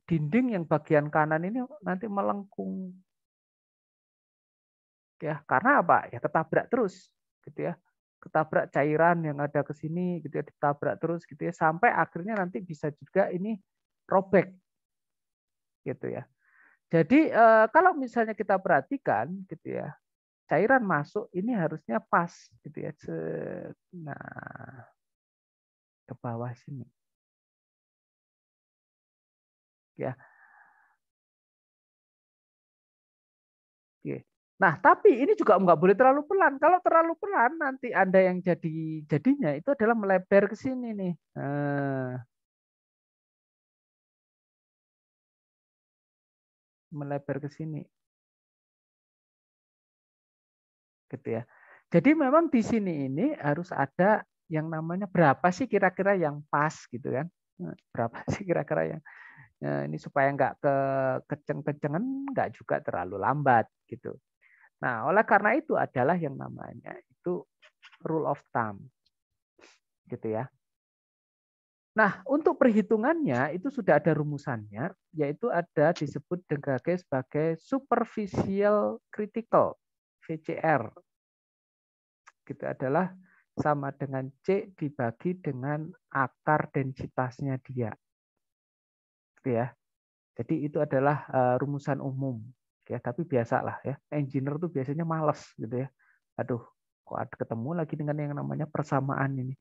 dinding yang bagian kanan ini nanti melengkung. Ya, karena apa? Ya ketabrak terus gitu ya. Ketabrak cairan yang ada ke sini gitu ya, ditabrak terus gitu ya, sampai akhirnya nanti bisa juga ini robek gitu ya. Jadi kalau misalnya kita perhatikan gitu ya, cairan masuk ini harusnya pas gitu ya. Nah, ke bawah sini. Ya. Oke. Nah, tapi ini juga nggak boleh terlalu pelan. Kalau terlalu pelan nanti Anda yang jadinya itu adalah melebar ke sini nih. Melebar ke sini. Gitu ya. Jadi memang di sini ini harus ada yang namanya berapa sih kira-kira yang pas gitu kan. Berapa sih kira-kira yang ini supaya nggak keceng-kecengan, nggak juga terlalu lambat gitu. Nah, oleh karena itu adalah yang namanya itu rule of thumb gitu ya. Nah, untuk perhitungannya itu sudah ada rumusannya, yaitu ada disebut sebagai superficial critical, VCR. Gitu adalah sama dengan C dibagi dengan akar densitasnya dia. Gitu ya. Jadi itu adalah rumusan umum. Ya, tapi biasalah ya. Engineer tuh biasanya males gitu ya. Aduh, kok ada ketemu lagi dengan yang namanya persamaan ini.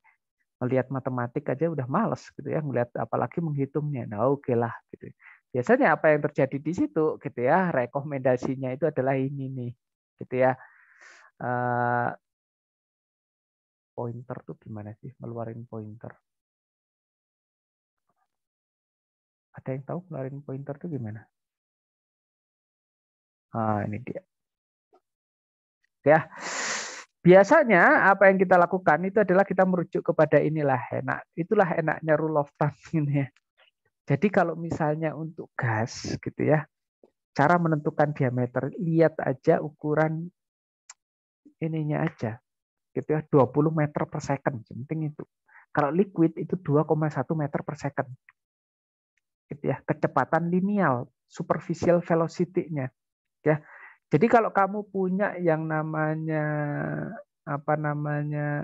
Melihat matematik aja udah males gitu ya, melihat apalagi menghitungnya. Nah, oke lah gitu. Biasanya apa yang terjadi di situ gitu ya, rekomendasinya itu adalah ini nih. Gitu ya. Pointer tuh gimana sih ngeluarin pointer? Ada yang tahu ngeluarin pointer tuh gimana? Ini dia. Ya. Biasanya apa yang kita lakukan itu adalah kita merujuk kepada inilah enak. Itulah enaknya rule of thumb ini ya. Jadi kalau misalnya untuk gas gitu ya, cara menentukan diameter, lihat aja ukuran ininya aja. Gitu ya, 20 meter per second, penting itu. Kalau liquid itu 2,1 meter per second. Gitu ya, kecepatan lineal, superficial velocity-nya. Ya. Jadi kalau kamu punya yang namanya apa namanya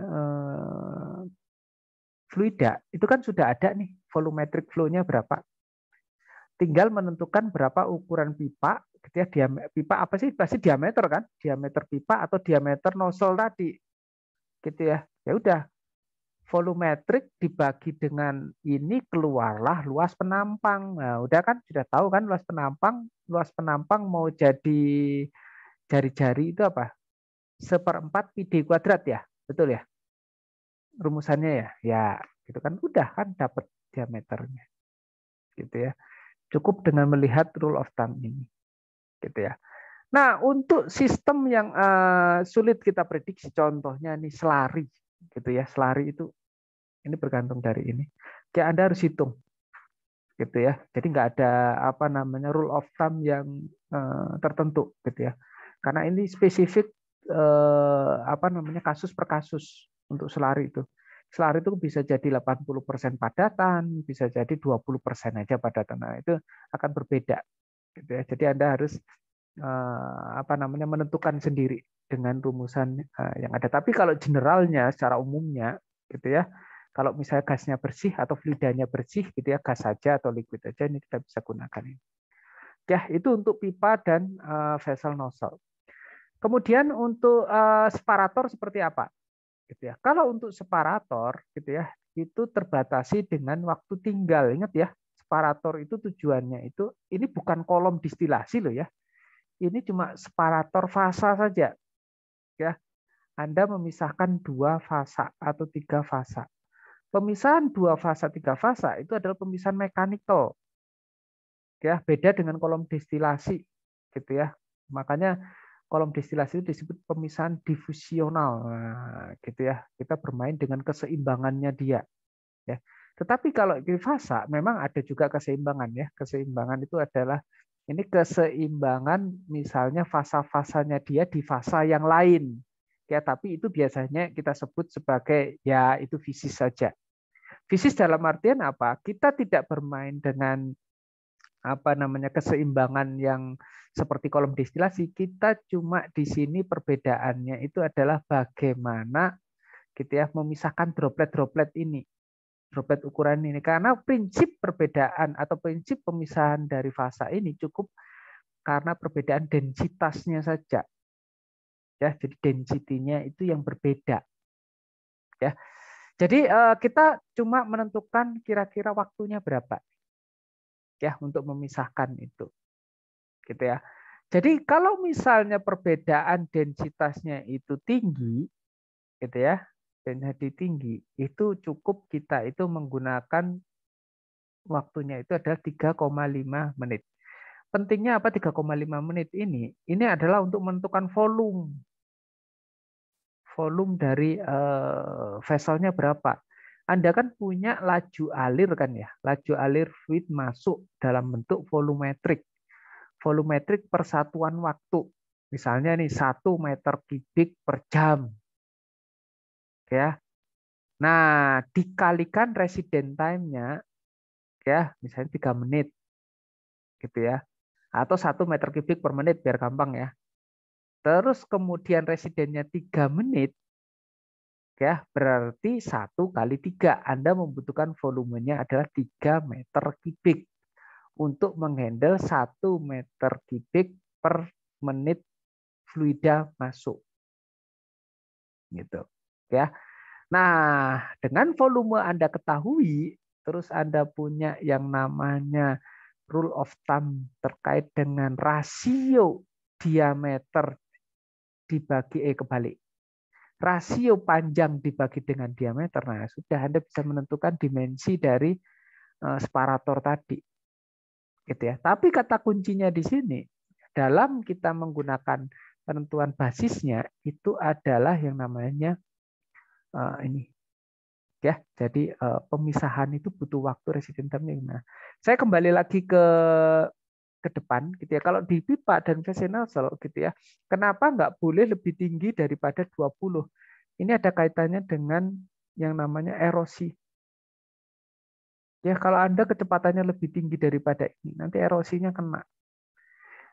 fluida, itu kan sudah ada nih volumetric flow-nya berapa. Tinggal menentukan berapa ukuran pipa gitu ya, pipa apa sih? Pasti diameter kan? Diameter pipa atau diameter nozzle tadi. Gitu ya. Ya udah, volumetrik dibagi dengan ini keluarlah luas penampang. Nah, udah kan sudah tahu kan luas penampang mau jadi jari-jari itu apa? 1/4 pi d kuadrat ya. Betul ya? Rumusannya ya. Ya, gitu kan udah kan dapat diameternya. Gitu ya. Cukup dengan melihat rule of thumb ini. Gitu ya. Nah, untuk sistem yang sulit kita prediksi, contohnya nih selari, gitu ya. Selari itu ini bergantung dari ini. Kayak Anda harus hitung, gitu ya. Jadi nggak ada apa namanya rule of thumb yang tertentu, gitu ya. Karena ini spesifik apa namanya kasus per kasus untuk selari itu. Selari itu bisa jadi 80% padatan, bisa jadi 20% aja padatan. Nah, itu akan berbeda, gitu ya. Jadi Anda harus apa namanya menentukan sendiri dengan rumusan yang ada. Tapi kalau generalnya secara umumnya gitu ya, kalau misalnya gasnya bersih atau fluidanya bersih gitu ya, gas saja atau liquid saja ini kita bisa gunakan ini. Ya, itu untuk pipa dan vessel nozzle. Kemudian untuk separator seperti apa? Gitu ya. Kalau untuk separator gitu ya, itu terbatasi dengan waktu tinggal. Ingat ya, separator itu tujuannya itu ini bukan kolom distilasi loh ya. Ini cuma separator fasa saja. Ya, Anda memisahkan 2 fasa atau 3 fasa. Pemisahan 2 fasa 3 fasa itu adalah pemisahan mekanikal. Ya, beda dengan kolom destilasi gitu ya. Makanya kolom destilasi itu disebut pemisahan difusional. Nah, gitu ya. Kita bermain dengan keseimbangannya dia, ya. Tetapi kalau di fasa memang ada juga keseimbangan ya. Keseimbangan itu adalah ini keseimbangan misalnya fasa-fasanya dia di fasa yang lain. Ya, tapi itu biasanya kita sebut sebagai ya itu fisis saja. Fisis dalam artian apa? Kita tidak bermain dengan apa namanya keseimbangan yang seperti kolom destilasi. Kita cuma di sini perbedaannya itu adalah bagaimana gitu ya memisahkan droplet-droplet ini. Droplet ukuran ini karena prinsip perbedaan atau prinsip pemisahan dari fasa ini cukup karena perbedaan densitasnya saja ya, jadi densitinya itu yang berbeda ya. Jadi kita cuma menentukan kira-kira waktunya berapa ya untuk memisahkan itu gitu ya. Jadi kalau misalnya perbedaan densitasnya itu tinggi gitu ya, density tinggi itu cukup kita itu menggunakan waktunya itu adalah 3,5 menit. Pentingnya apa 3,5 menit ini? Ini adalah untuk menentukan volume. Volume dari vesselnya berapa. Anda kan punya laju alir kan ya. Laju alir fluid masuk dalam bentuk volumetrik. Volumetrik persatuan waktu. Misalnya nih 1 meter kubik per jam. Ya. Nah, dikalikan resident time-nya ya, misalnya 3 menit. Gitu ya. Atau 1 meter kubik per menit biar gampang ya. Terus kemudian residennya 3 menit, ya berarti 1 kali 3. Anda membutuhkan volumenya adalah 3 meter kubik untuk menghandle 1 meter kubik per menit fluida masuk. Gitu. Ya. Nah, dengan volume Anda ketahui, terus Anda punya yang namanya rule of thumb terkait dengan rasio diameter dibagi kebalik. Rasio panjang dibagi dengan diameter. Nah, sudah Anda bisa menentukan dimensi dari separator tadi. Gitu ya. Tapi kata kuncinya di sini dalam kita menggunakan penentuan basisnya itu adalah yang namanya ini ya. Jadi pemisahan itu butuh waktu resident time. Nah, saya kembali lagi ke depan gitu ya. Kalau di pipa dan vessel nozzle gitu ya. Kenapa nggak boleh lebih tinggi daripada 20? Ini ada kaitannya dengan yang namanya erosi. Ya, kalau Anda kecepatannya lebih tinggi daripada ini, nanti erosinya kena.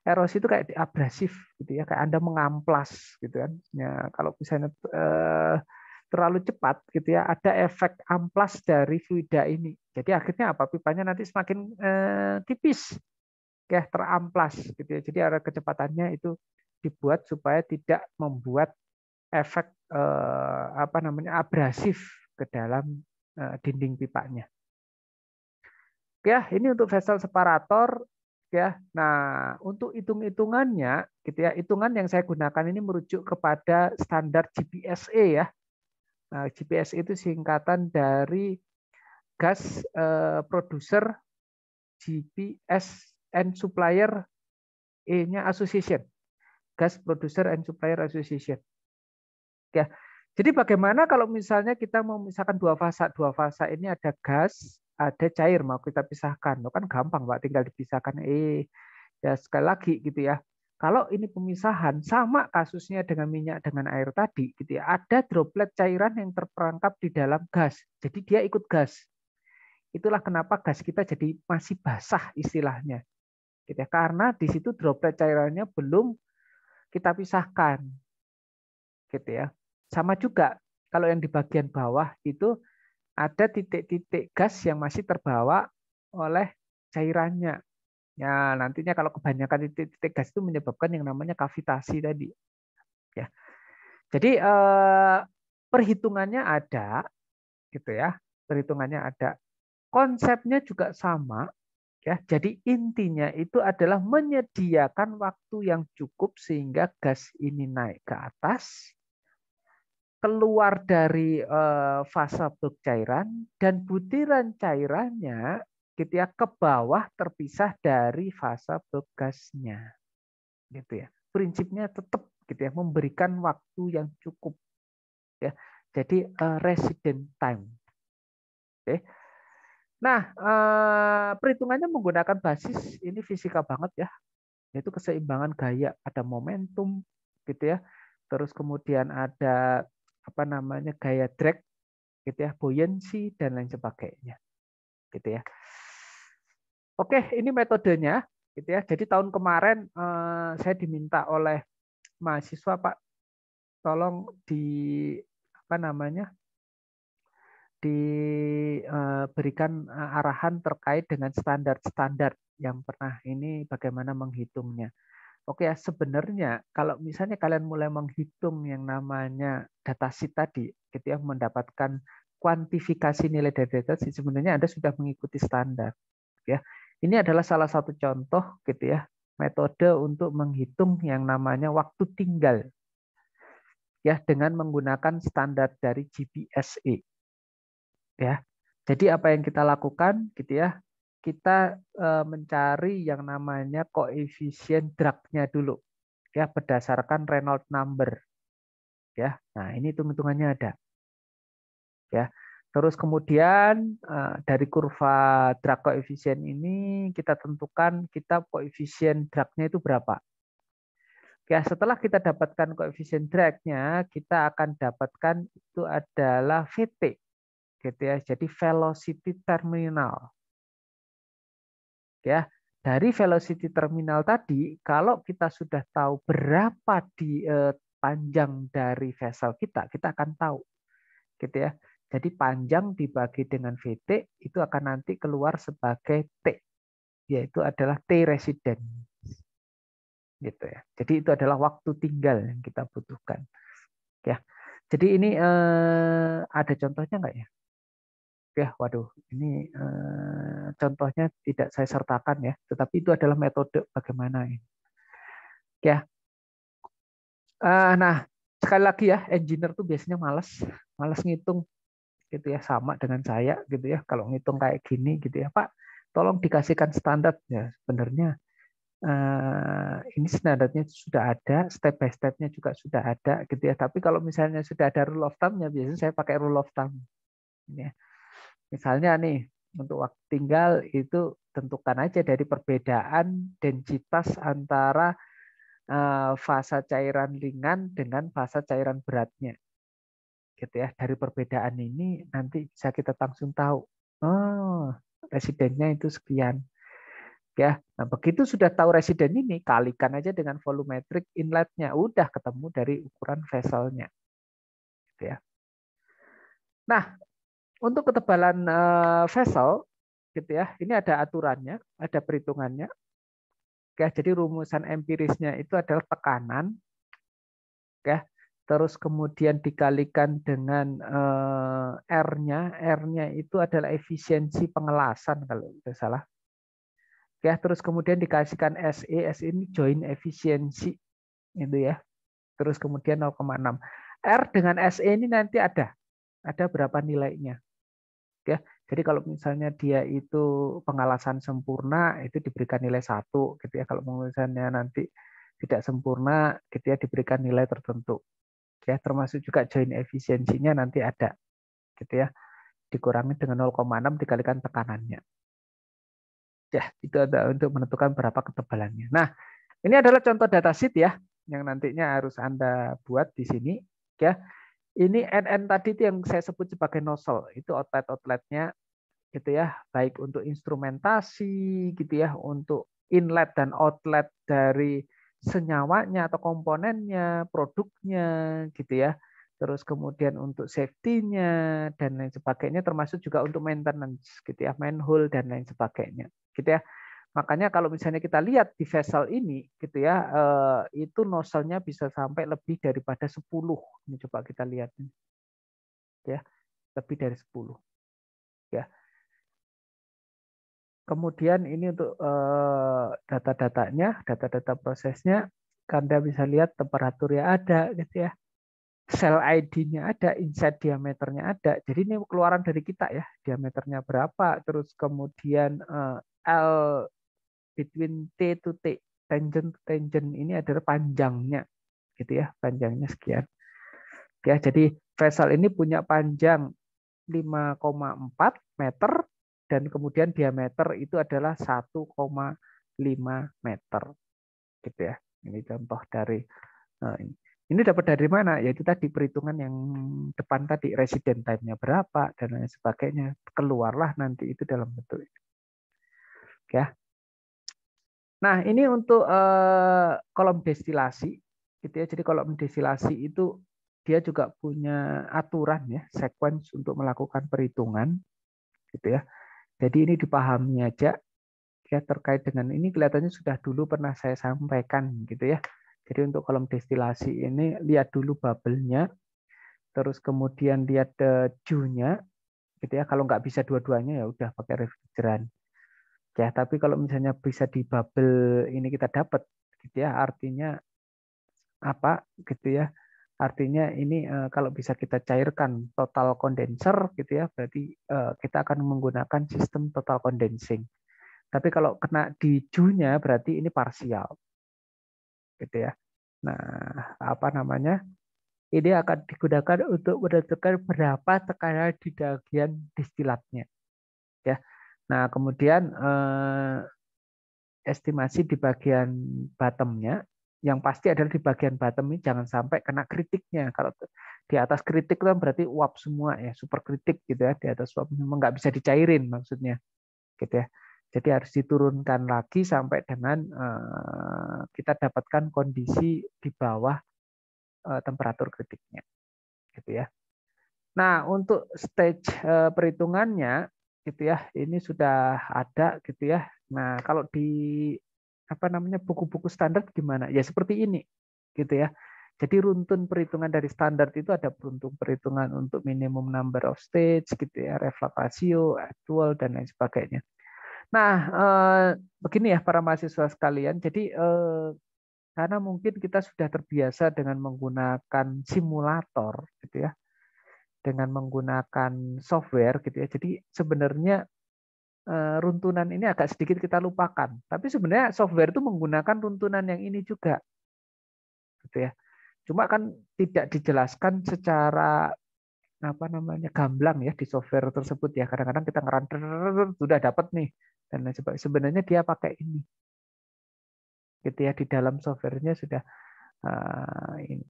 Erosi itu kayak abrasif gitu ya, kayak Anda mengamplas gitu kan. Ya, kalau misalnya terlalu cepat gitu ya, ada efek amplas dari fluida ini. Jadi akhirnya apa? Pipanya nanti semakin tipis. kayak teramplas gitu ya. Jadi arah kecepatannya itu dibuat supaya tidak membuat efek abrasif ke dalam dinding pipanya. Ya, ini untuk vessel separator ya. Nah, untuk hitung-hitungannya gitu ya. Hitungan yang saya gunakan ini merujuk kepada standar GPSE ya. Nah, GPSE itu singkatan dari Gas Producer GPS and Supplier E-nya Association. Gas Producer and Supplier Association. Ya. Jadi bagaimana kalau misalnya kita mau misalkan dua fasa ini ada gas, ada cair mau kita pisahkan, lo kan gampang Pak, tinggal dipisahkan. Ya sekali lagi gitu ya. Kalau ini pemisahan sama kasusnya dengan minyak dengan air tadi, gitu ya. Ada droplet cairan yang terperangkap di dalam gas, jadi dia ikut gas. Itulah kenapa gas kita jadi masih basah istilahnya, gitu ya. Karena di situ droplet cairannya belum kita pisahkan, gitu ya. Sama juga kalau yang di bagian bawah itu ada titik-titik gas yang masih terbawa oleh cairannya. Ya, nantinya kalau kebanyakan titik-titik gas itu menyebabkan yang namanya kavitasi tadi. Ya. Jadi perhitungannya ada, gitu ya. Perhitungannya ada. Konsepnya juga sama, ya. Jadi intinya itu adalah menyediakan waktu yang cukup sehingga gas ini naik ke atas, keluar dari fase bulk cairan dan butiran cairannya gitu ya ke bawah terpisah dari fase bulk gasnya. Gitu ya. Prinsipnya tetap gitu ya, memberikan waktu yang cukup ya. Jadi resident time. Oke. Nah, perhitungannya menggunakan basis ini fisika banget ya, yaitu keseimbangan gaya, ada momentum gitu ya. Terus kemudian ada gaya drag gitu ya, buoyancy dan lain sebagainya. Gitu ya. Oke, ini metodenya gitu ya. Jadi tahun kemarin saya diminta oleh mahasiswa, Pak, tolong diberikan arahan terkait dengan standar-standar yang pernah ini bagaimana menghitungnya. Oke ya, sebenarnya kalau misalnya kalian mulai menghitung yang namanya datasheet tadi, gitu ya, mendapatkan kuantifikasi nilai dari datasheet, sebenarnya Anda sudah mengikuti standar. Ya, ini adalah salah satu contoh, gitu ya, metode untuk menghitung yang namanya waktu tinggal, ya, dengan menggunakan standar dari GPSE. Ya, jadi apa yang kita lakukan, gitu ya, kita mencari yang namanya koefisien drag-nya dulu, ya, berdasarkan Reynolds number, ya. Nah, ini hitung-hitungannya ada, ya. Terus kemudian dari kurva drag koefisien ini kita tentukan kita koefisien drag-nya itu berapa. Ya, setelah kita dapatkan koefisien drag-nya, kita akan dapatkan itu adalah VT, gitu ya. Jadi velocity terminal. Ya, dari velocity terminal tadi, kalau kita sudah tahu berapa di panjang dari vessel kita akan tahu, gitu ya. Jadi panjang dibagi dengan VT itu akan nanti keluar sebagai T, yaitu adalah T resident, gitu ya. Jadi itu adalah waktu tinggal yang kita butuhkan, ya. Jadi ini ada contohnya nggak ya? Ya, waduh, ini contohnya tidak saya sertakan ya, tetapi itu adalah metode bagaimana ini. Ya, nah sekali lagi ya, engineer tuh biasanya malas ngitung, gitu ya, sama dengan saya gitu ya. Kalau ngitung kayak gini gitu ya, Pak, tolong dikasihkan standar ya. Sebenarnya ini standarnya sudah ada, step by stepnya juga sudah ada gitu ya. Tapi kalau misalnya sudah ada rule of thumb-nya, biasanya saya pakai rule of thumb. Ini ya. Misalnya nih, untuk waktu tinggal itu tentukan aja dari perbedaan densitas antara fasa cairan ringan dengan fasa cairan beratnya. Gitu ya. Dari perbedaan ini nanti bisa kita langsung tahu, oh, residennya itu sekian. Ya, nah begitu sudah tahu residen ini, kalikan aja dengan volumetric inletnya, udah ketemu dari ukuran vesselnya. Gitu ya. Nah, untuk ketebalan vessel, gitu ya, ini ada aturannya, ada perhitungannya. Ya, jadi rumusan empirisnya itu adalah tekanan, ya, terus kemudian dikalikan dengan R-nya. R-nya itu adalah efisiensi pengelasan kalau tidak salah. Ya, terus kemudian dikasihkan SE, SE ini join efisiensi itu ya. Terus kemudian 0,6. R dengan SE ini nanti ada berapa nilainya. Ya, jadi kalau misalnya dia itu pengalasan sempurna itu diberikan nilai 1 gitu ya. Kalau misalnya nanti tidak sempurna gitu ya diberikan nilai tertentu. Ya, termasuk juga join efisiensinya nanti ada gitu ya. Dikurangi dengan 0,6 dikalikan tekanannya. Ya, itu ada untuk menentukan berapa ketebalannya. Nah, ini adalah contoh datasheet ya yang nantinya harus Anda buat di sini ya. Ini NN tadi itu yang saya sebut sebagai nozzle, itu outlet-outletnya gitu ya, baik untuk instrumentasi gitu ya, untuk inlet dan outlet dari senyawanya atau komponennya, produknya gitu ya. Terus kemudian untuk safety-nya dan lain sebagainya, termasuk juga untuk maintenance gitu ya, manhole dan lain sebagainya gitu ya. Makanya kalau misalnya kita lihat di vessel ini gitu ya, itu nozzle-nya bisa sampai lebih daripada 10. Ini coba kita lihat ya, lebih dari 10 ya. Kemudian ini untuk data-datanya, data-data prosesnya, Anda bisa lihat temperaturnya ada gitu ya. Cell ID-nya ada, inside diameternya ada. Jadi ini keluaran dari kita ya, diameternya berapa, terus kemudian L between T to T, tangent to tangent ini adalah panjangnya gitu ya, panjangnya sekian. Ya, jadi vessel ini punya panjang 5,4 meter dan kemudian diameter itu adalah 1,5 meter gitu ya. Ini contoh dari ini dapat dari mana? Yaitu tadi perhitungan yang depan tadi, resident time-nya berapa dan lain sebagainya. Keluarlah nanti itu dalam bentuk itu. Ya. Nah, ini untuk kolom destilasi gitu ya. Jadi kolom destilasi itu dia juga punya aturan ya, sequence untuk melakukan perhitungan gitu ya. Jadi ini dipahami aja ya, terkait dengan ini kelihatannya sudah dulu pernah saya sampaikan gitu ya. Jadi untuk kolom destilasi ini lihat dulu bubble-nya, terus kemudian lihat Ju-nya gitu ya. Kalau nggak bisa dua-duanya ya udah pakai refrigeran. Ya, tapi kalau misalnya bisa di bubble ini kita dapat gitu ya, artinya apa gitu ya. Artinya ini kalau bisa kita cairkan total condenser gitu ya, berarti kita akan menggunakan sistem total condensing. Tapi kalau kena di Ju-nya berarti ini parsial. Gitu ya. Nah, apa namanya? Ini akan digunakan untuk menentukan berapa tekanan di bagian distilatnya. Ya. Nah, kemudian estimasi di bagian bottom-nya, yang pasti adalah di bagian bottom ini jangan sampai kena kritiknya. Kalau di atas kritik kan berarti uap semua ya, super kritik gitu ya, di atas uap memang nggak bisa dicairin maksudnya, gitu ya. Jadi harus diturunkan lagi sampai dengan kita dapatkan kondisi di bawah temperatur kritiknya, gitu ya. Nah, untuk stage perhitungannya gitu ya, ini sudah ada gitu ya. Nah, kalau di apa namanya buku-buku standar gimana? Ya seperti ini gitu ya. Jadi runtun perhitungan dari standar itu ada runtun perhitungan untuk minimum number of stage gitu ya, reflux ratio, actual dan lain sebagainya. Nah, begini ya para mahasiswa sekalian. Jadi karena mungkin kita sudah terbiasa dengan menggunakan simulator gitu ya, dengan menggunakan software gitu ya. Jadi sebenarnya runtunan ini agak sedikit kita lupakan. Tapi sebenarnya software itu menggunakan runtunan yang ini juga, gitu ya. Cuma kan tidak dijelaskan secara apa namanya gamblang ya di software tersebut ya. Kadang-kadang kita ngeran sudah dapat nih dan lain sebagainya. Sebenarnya dia pakai ini, gitu ya, di dalam softwarenya sudah ini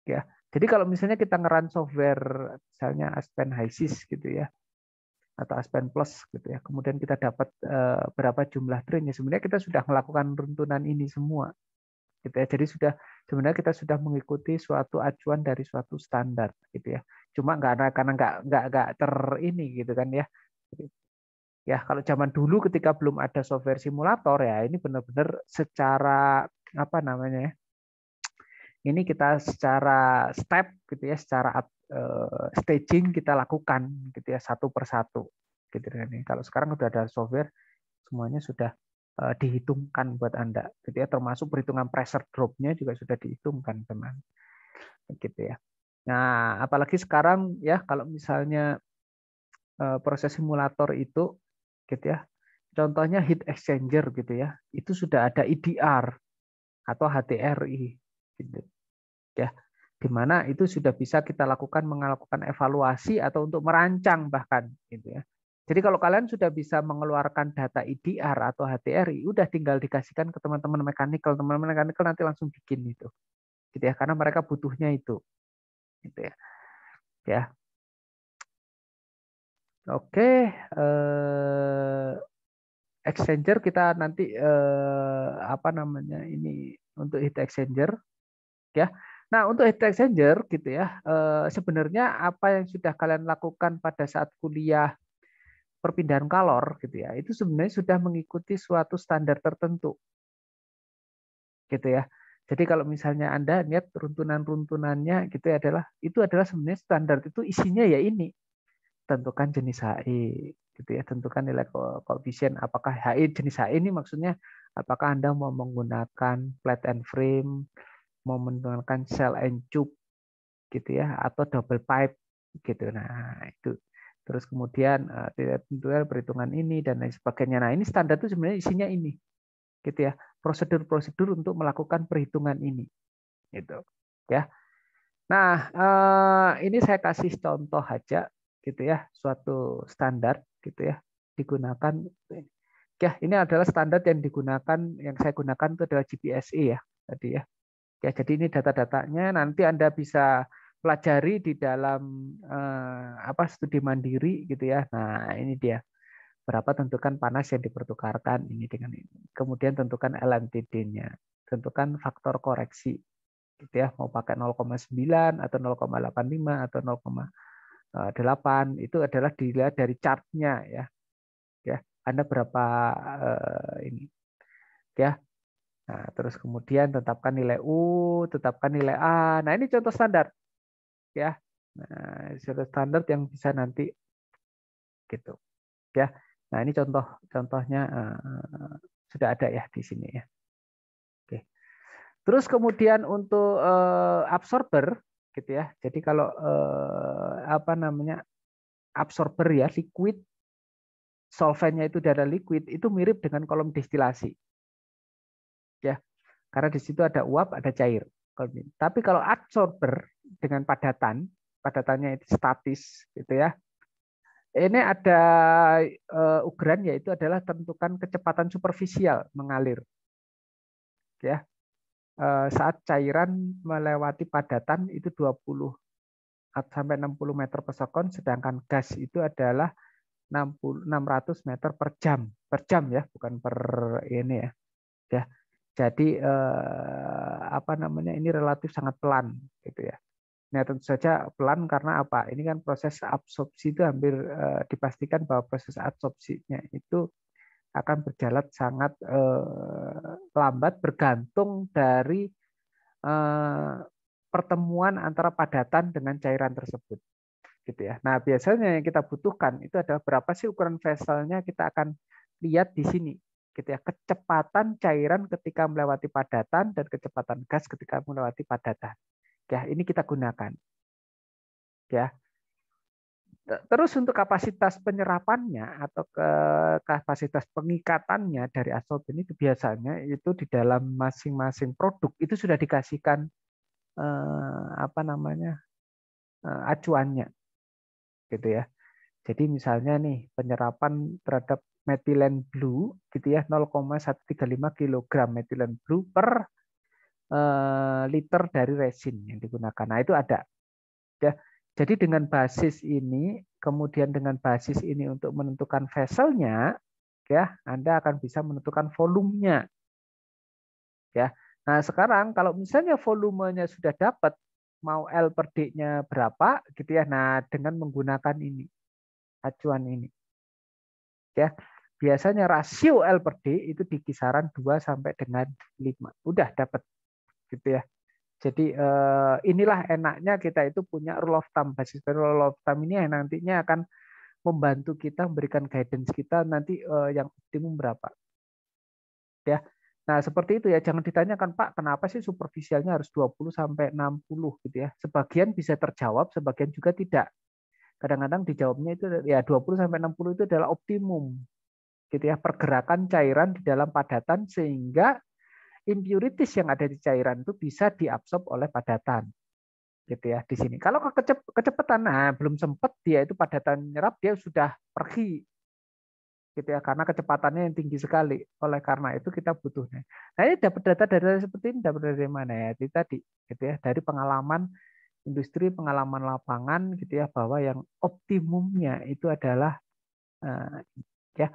ya. Jadi kalau misalnya kita ngeran software misalnya Aspen HYSYS gitu ya, atau Aspen Plus gitu ya. Kemudian kita dapat berapa jumlah train ya. Sebenarnya kita sudah melakukan runtunan ini semua. Gitu ya. Jadi sebenarnya kita sudah mengikuti suatu acuan dari suatu standar gitu ya. Cuma karena nggak ter ini gitu kan ya. Ya, kalau zaman dulu ketika belum ada software simulator ya, ini benar-benar secara apa namanya ya? Ini kita secara step gitu ya, secara staging kita lakukan gitu ya satu persatu. Gitu kan. Kalau sekarang sudah ada software, semuanya sudah dihitungkan buat Anda. Gitu ya, termasuk perhitungan pressure drop-nya juga sudah dihitungkan, teman. Gitu ya. Nah, apalagi sekarang ya kalau misalnya proses simulator itu gitu ya. Contohnya heat exchanger gitu ya. Itu sudah ada EDR atau HTRI gitu. Ya. Di mana itu sudah bisa kita melakukan evaluasi atau untuk merancang bahkan gitu ya. Jadi kalau kalian sudah bisa mengeluarkan data EDR atau HTRI, udah tinggal dikasihkan ke teman-teman mekanikal. Teman-teman mekanikal nanti langsung bikin itu. Gitu ya, karena mereka butuhnya itu. Gitu ya. Ya. Oke, exchanger kita nanti apa namanya ini untuk heat exchanger ya. Nah, untuk heat exchanger gitu ya, sebenarnya apa yang sudah kalian lakukan pada saat kuliah perpindahan kalor gitu ya, itu sebenarnya sudah mengikuti suatu standar tertentu gitu ya. Jadi kalau misalnya Anda lihat runtunan-runtunannya gitu ya, itu adalah sebenarnya standar, itu isinya ya ini. Tentukan jenis HE gitu ya, tentukan nilai koefisien apakah HE jenis HE ini maksudnya apakah Anda mau menggunakan flat and frame, mau menggunakan shell and tube gitu ya, atau double pipe gitu. Nah, itu. Terus kemudian tentunya perhitungan ini dan lain sebagainya. Nah, ini standar itu sebenarnya isinya ini gitu ya. Prosedur-prosedur untuk melakukan perhitungan ini gitu ya. Nah, ini saya kasih contoh aja gitu ya, suatu standar gitu ya digunakan. Ya, ini adalah standar yang digunakan, yang saya gunakan itu adalah GPSE ya tadi ya. Ya, jadi ini data-datanya nanti Anda bisa pelajari di dalam studi mandiri gitu ya. Nah, ini dia. Berapa tentukan panas yang dipertukarkan ini dengan ini. Kemudian tentukan LMTD-nya. Tentukan faktor koreksi gitu ya, mau pakai 0,9 atau 0,85 atau 0,8 itu adalah dilihat dari chartnya ya. Ya, Anda berapa ini ya. Nah, terus kemudian tetapkan nilai U, tetapkan nilai A. Nah, ini contoh standar ya. Nah, contoh standar yang bisa nanti gitu ya. Nah, ini contohnya sudah ada ya di sini ya. Oke. Terus kemudian untuk absorber gitu ya. Jadi kalau apa namanya absorber ya, liquid, solvennya itu darah liquid, itu mirip dengan kolom destilasi. Ya. Karena di situ ada uap, ada cair. Tapi kalau absorber dengan padatan, padatannya itu statis gitu ya. Ini ada ukuran yaitu adalah tentukan kecepatan superficial mengalir. Ya. Saat cairan melewati padatan itu 20 sampai 60 meter per sekon, sedangkan gas itu adalah 600 meter per jam ya, bukan per ini ya. Ya, jadi apa namanya ini relatif sangat pelan gitu ya. Nah, tentu saja pelan karena apa? Ini kan proses absorpsi itu hampir dipastikan bahwa proses absorpsinya itu akan berjalan sangat lambat bergantung dari pertemuan antara padatan dengan cairan tersebut gitu ya. Nah, biasanya yang kita butuhkan itu adalah berapa sih ukuran vesselnya, kita akan lihat di sini gitu ya. Kecepatan cairan ketika melewati padatan dan kecepatan gas ketika melewati padatan. Ya, ini kita gunakan. Ya. Terus untuk kapasitas penyerapannya atau kapasitas pengikatannya dari adsorben itu biasanya itu di dalam masing-masing produk itu sudah dikasihkan apa namanya acuannya gitu ya. Jadi misalnya nih penyerapan terhadap metilen blue gitu ya 0,135 kg metilen blue per liter dari resin yang digunakan. Nah, itu ada ya. Jadi dengan basis ini, kemudian dengan basis ini untuk menentukan vesselnya, ya Anda akan bisa menentukan volumenya. Ya. Nah, sekarang kalau misalnya volumenya sudah dapat, mau L per D-nya berapa gitu ya. Nah, dengan menggunakan ini acuan ini. Ya, biasanya rasio L per D itu di kisaran 2 sampai dengan 5. Udah dapat gitu ya. Jadi inilah enaknya kita itu punya rule of thumb. Basis rule of thumb ini yang nantinya akan membantu kita memberikan guidance kita nanti yang optimum berapa. Ya. Nah, seperti itu ya. Jangan ditanyakan, Pak, kenapa sih superficialnya harus 20 sampai 60 gitu ya. Sebagian bisa terjawab, sebagian juga tidak. Kadang-kadang dijawabnya itu ya 20 sampai 60 itu adalah optimum. Gitu ya, pergerakan cairan di dalam padatan sehingga impurities yang ada di cairan itu bisa diabsorb oleh padatan. Gitu ya di sini. Kalau kecepatan, nah belum sempat dia itu padatan nyerap, dia sudah pergi gitu ya, karena kecepatannya yang tinggi sekali. Oleh karena itu kita butuhnya. Nah, ini dapat data seperti ini dapat dari mana ya? Itu tadi gitu ya, dari pengalaman industri, pengalaman lapangan gitu ya, bahwa yang optimumnya itu adalah ya,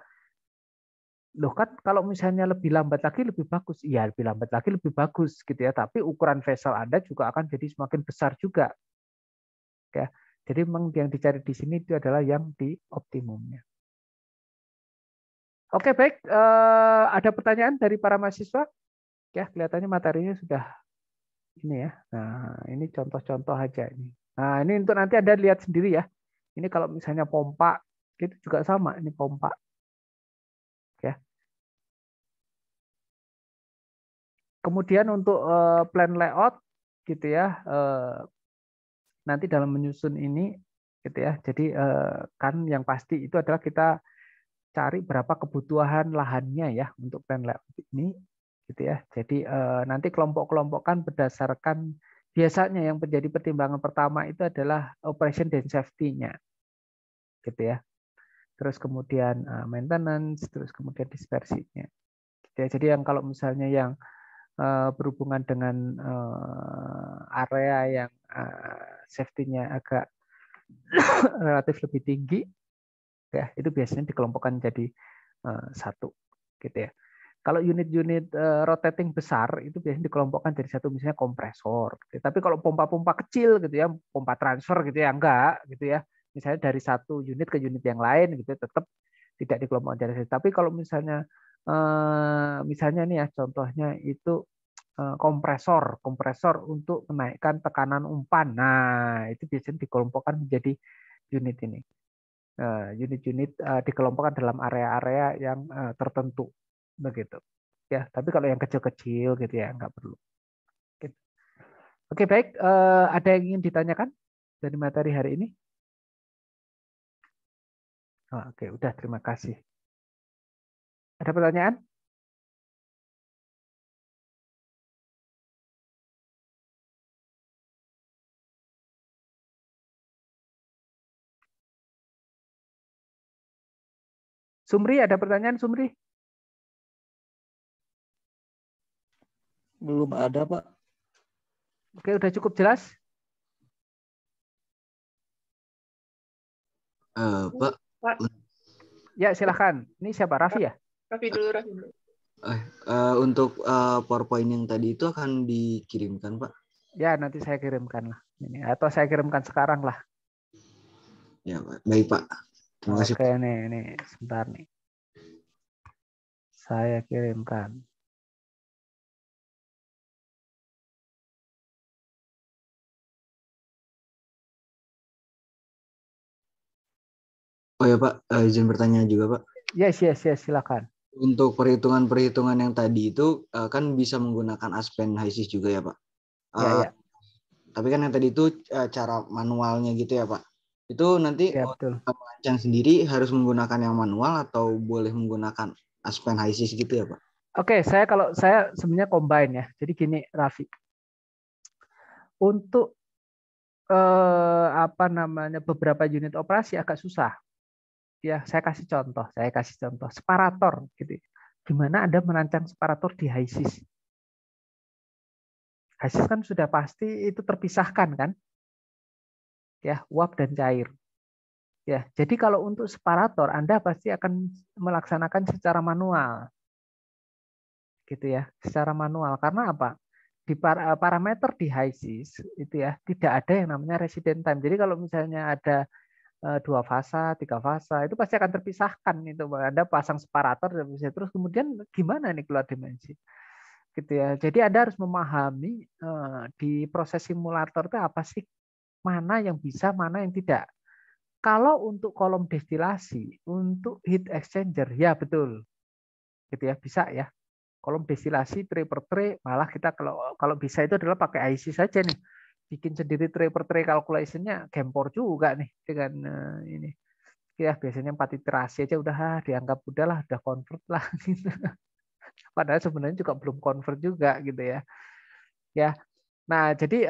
loh kan kalau misalnya lebih lambat lagi lebih bagus. Iya, lebih lambat lagi lebih bagus gitu ya, tapi ukuran vessel Anda juga akan jadi semakin besar juga. Ya. Jadi memang yang dicari di sini itu adalah yang di optimumnya. Oke, baik. Ada pertanyaan dari para mahasiswa? Ya, kelihatannya materinya sudah ini ya. Nah, ini contoh-contoh aja ini. Nah, ini untuk nanti Anda lihat sendiri ya. Ini kalau misalnya pompa, itu juga sama. Ini pompa. Ya. Kemudian untuk plan layout, gitu ya. Nanti dalam menyusun ini, gitu ya. Jadi kan yang pasti itu adalah kita cari berapa kebutuhan lahannya ya untuk plan layout ini gitu ya. Jadi nanti kelompok-kelompokkan berdasarkan biasanya yang menjadi pertimbangan pertama itu adalah operation dan safety-nya. Gitu ya. Terus kemudian maintenance, terus kemudian dispersinya. Gitu ya. Jadi yang kalau misalnya yang berhubungan dengan area yang safety-nya agak relatif lebih tinggi ya, itu biasanya dikelompokkan jadi satu gitu ya. Kalau unit-unit rotating besar itu biasanya dikelompokkan jadi satu, misalnya kompresor. Gitu. Tapi kalau pompa-pompa kecil gitu ya, pompa transfer gitu ya, enggak gitu ya. Misalnya dari satu unit ke unit yang lain gitu, tetap tidak dikelompokkan jadi satu. Tapi kalau misalnya nih ya, contohnya itu kompresor untuk menaikkan tekanan umpan. Nah, itu biasanya dikelompokkan menjadi unit ini. Unit-unit dikelompokkan dalam area-area yang tertentu begitu ya. Tapi kalau yang kecil-kecil gitu ya nggak perlu gitu. Oke, baik, ada yang ingin ditanyakan dari materi hari ini? Oke, udah, terima kasih. Ada pertanyaan? Sumri, ada pertanyaan Sumri? Belum ada, Pak. Oke, udah cukup jelas? Pak. Pak. Ya, silahkan. Ini siapa? Raffi ya? Raffi dulu. Untuk PowerPoint yang tadi itu akan dikirimkan, Pak? Ya, nanti saya kirimkan lah. Ini, atau saya kirimkan sekarang lah. Ya, Pak. Baik, Pak. Terima kasih. Oke, nih, sebentar nih. Saya kirimkan. Oh ya, Pak, izin bertanya juga, Pak. Yes, silakan. Untuk perhitungan-perhitungan yang tadi itu kan bisa menggunakan Aspen HiSys juga ya, Pak? Ya. Tapi kan yang tadi itu cara manualnya gitu ya, Pak? Itu nanti Ya, betul. perancang sendiri harus menggunakan yang manual atau boleh menggunakan Aspen HiSys gitu ya, Pak? Oke, saya sebenarnya combine ya. Jadi gini, Raffi. Untuk beberapa unit operasi agak susah. Ya, saya kasih contoh. Separator gitu. Gimana Anda merancang separator di HiSys? HiSys kan sudah pasti itu terpisahkan kan? Ya, uap dan cair. Ya, jadi kalau untuk separator Anda pasti akan melaksanakan secara manual. Gitu ya, secara manual. Karena apa? Di parameter di HiSys itu ya tidak ada yang namanya resident time. Jadi kalau misalnya ada 2 fasa, 3 fasa, itu pasti akan terpisahkan itu. Anda pasang separator dan bisa terus kemudian gimana nih keluar dimensi. Gitu ya. Jadi Anda harus memahami di proses simulator itu apa sih, mana yang bisa, mana yang tidak. Kalau untuk kolom destilasi, untuk heat exchanger, ya betul. Gitu ya, bisa ya. Kolom destilasi tray per tray, malah kita kalau bisa itu adalah pakai IC saja nih. Bikin sendiri tray per tray calculation-nya gempor juga nih dengan ini. Ya biasanya 4 iterasi aja udah dianggap udahlah, udah convert lah gitu. Padahal sebenarnya juga belum convert juga gitu ya. Ya. Nah, jadi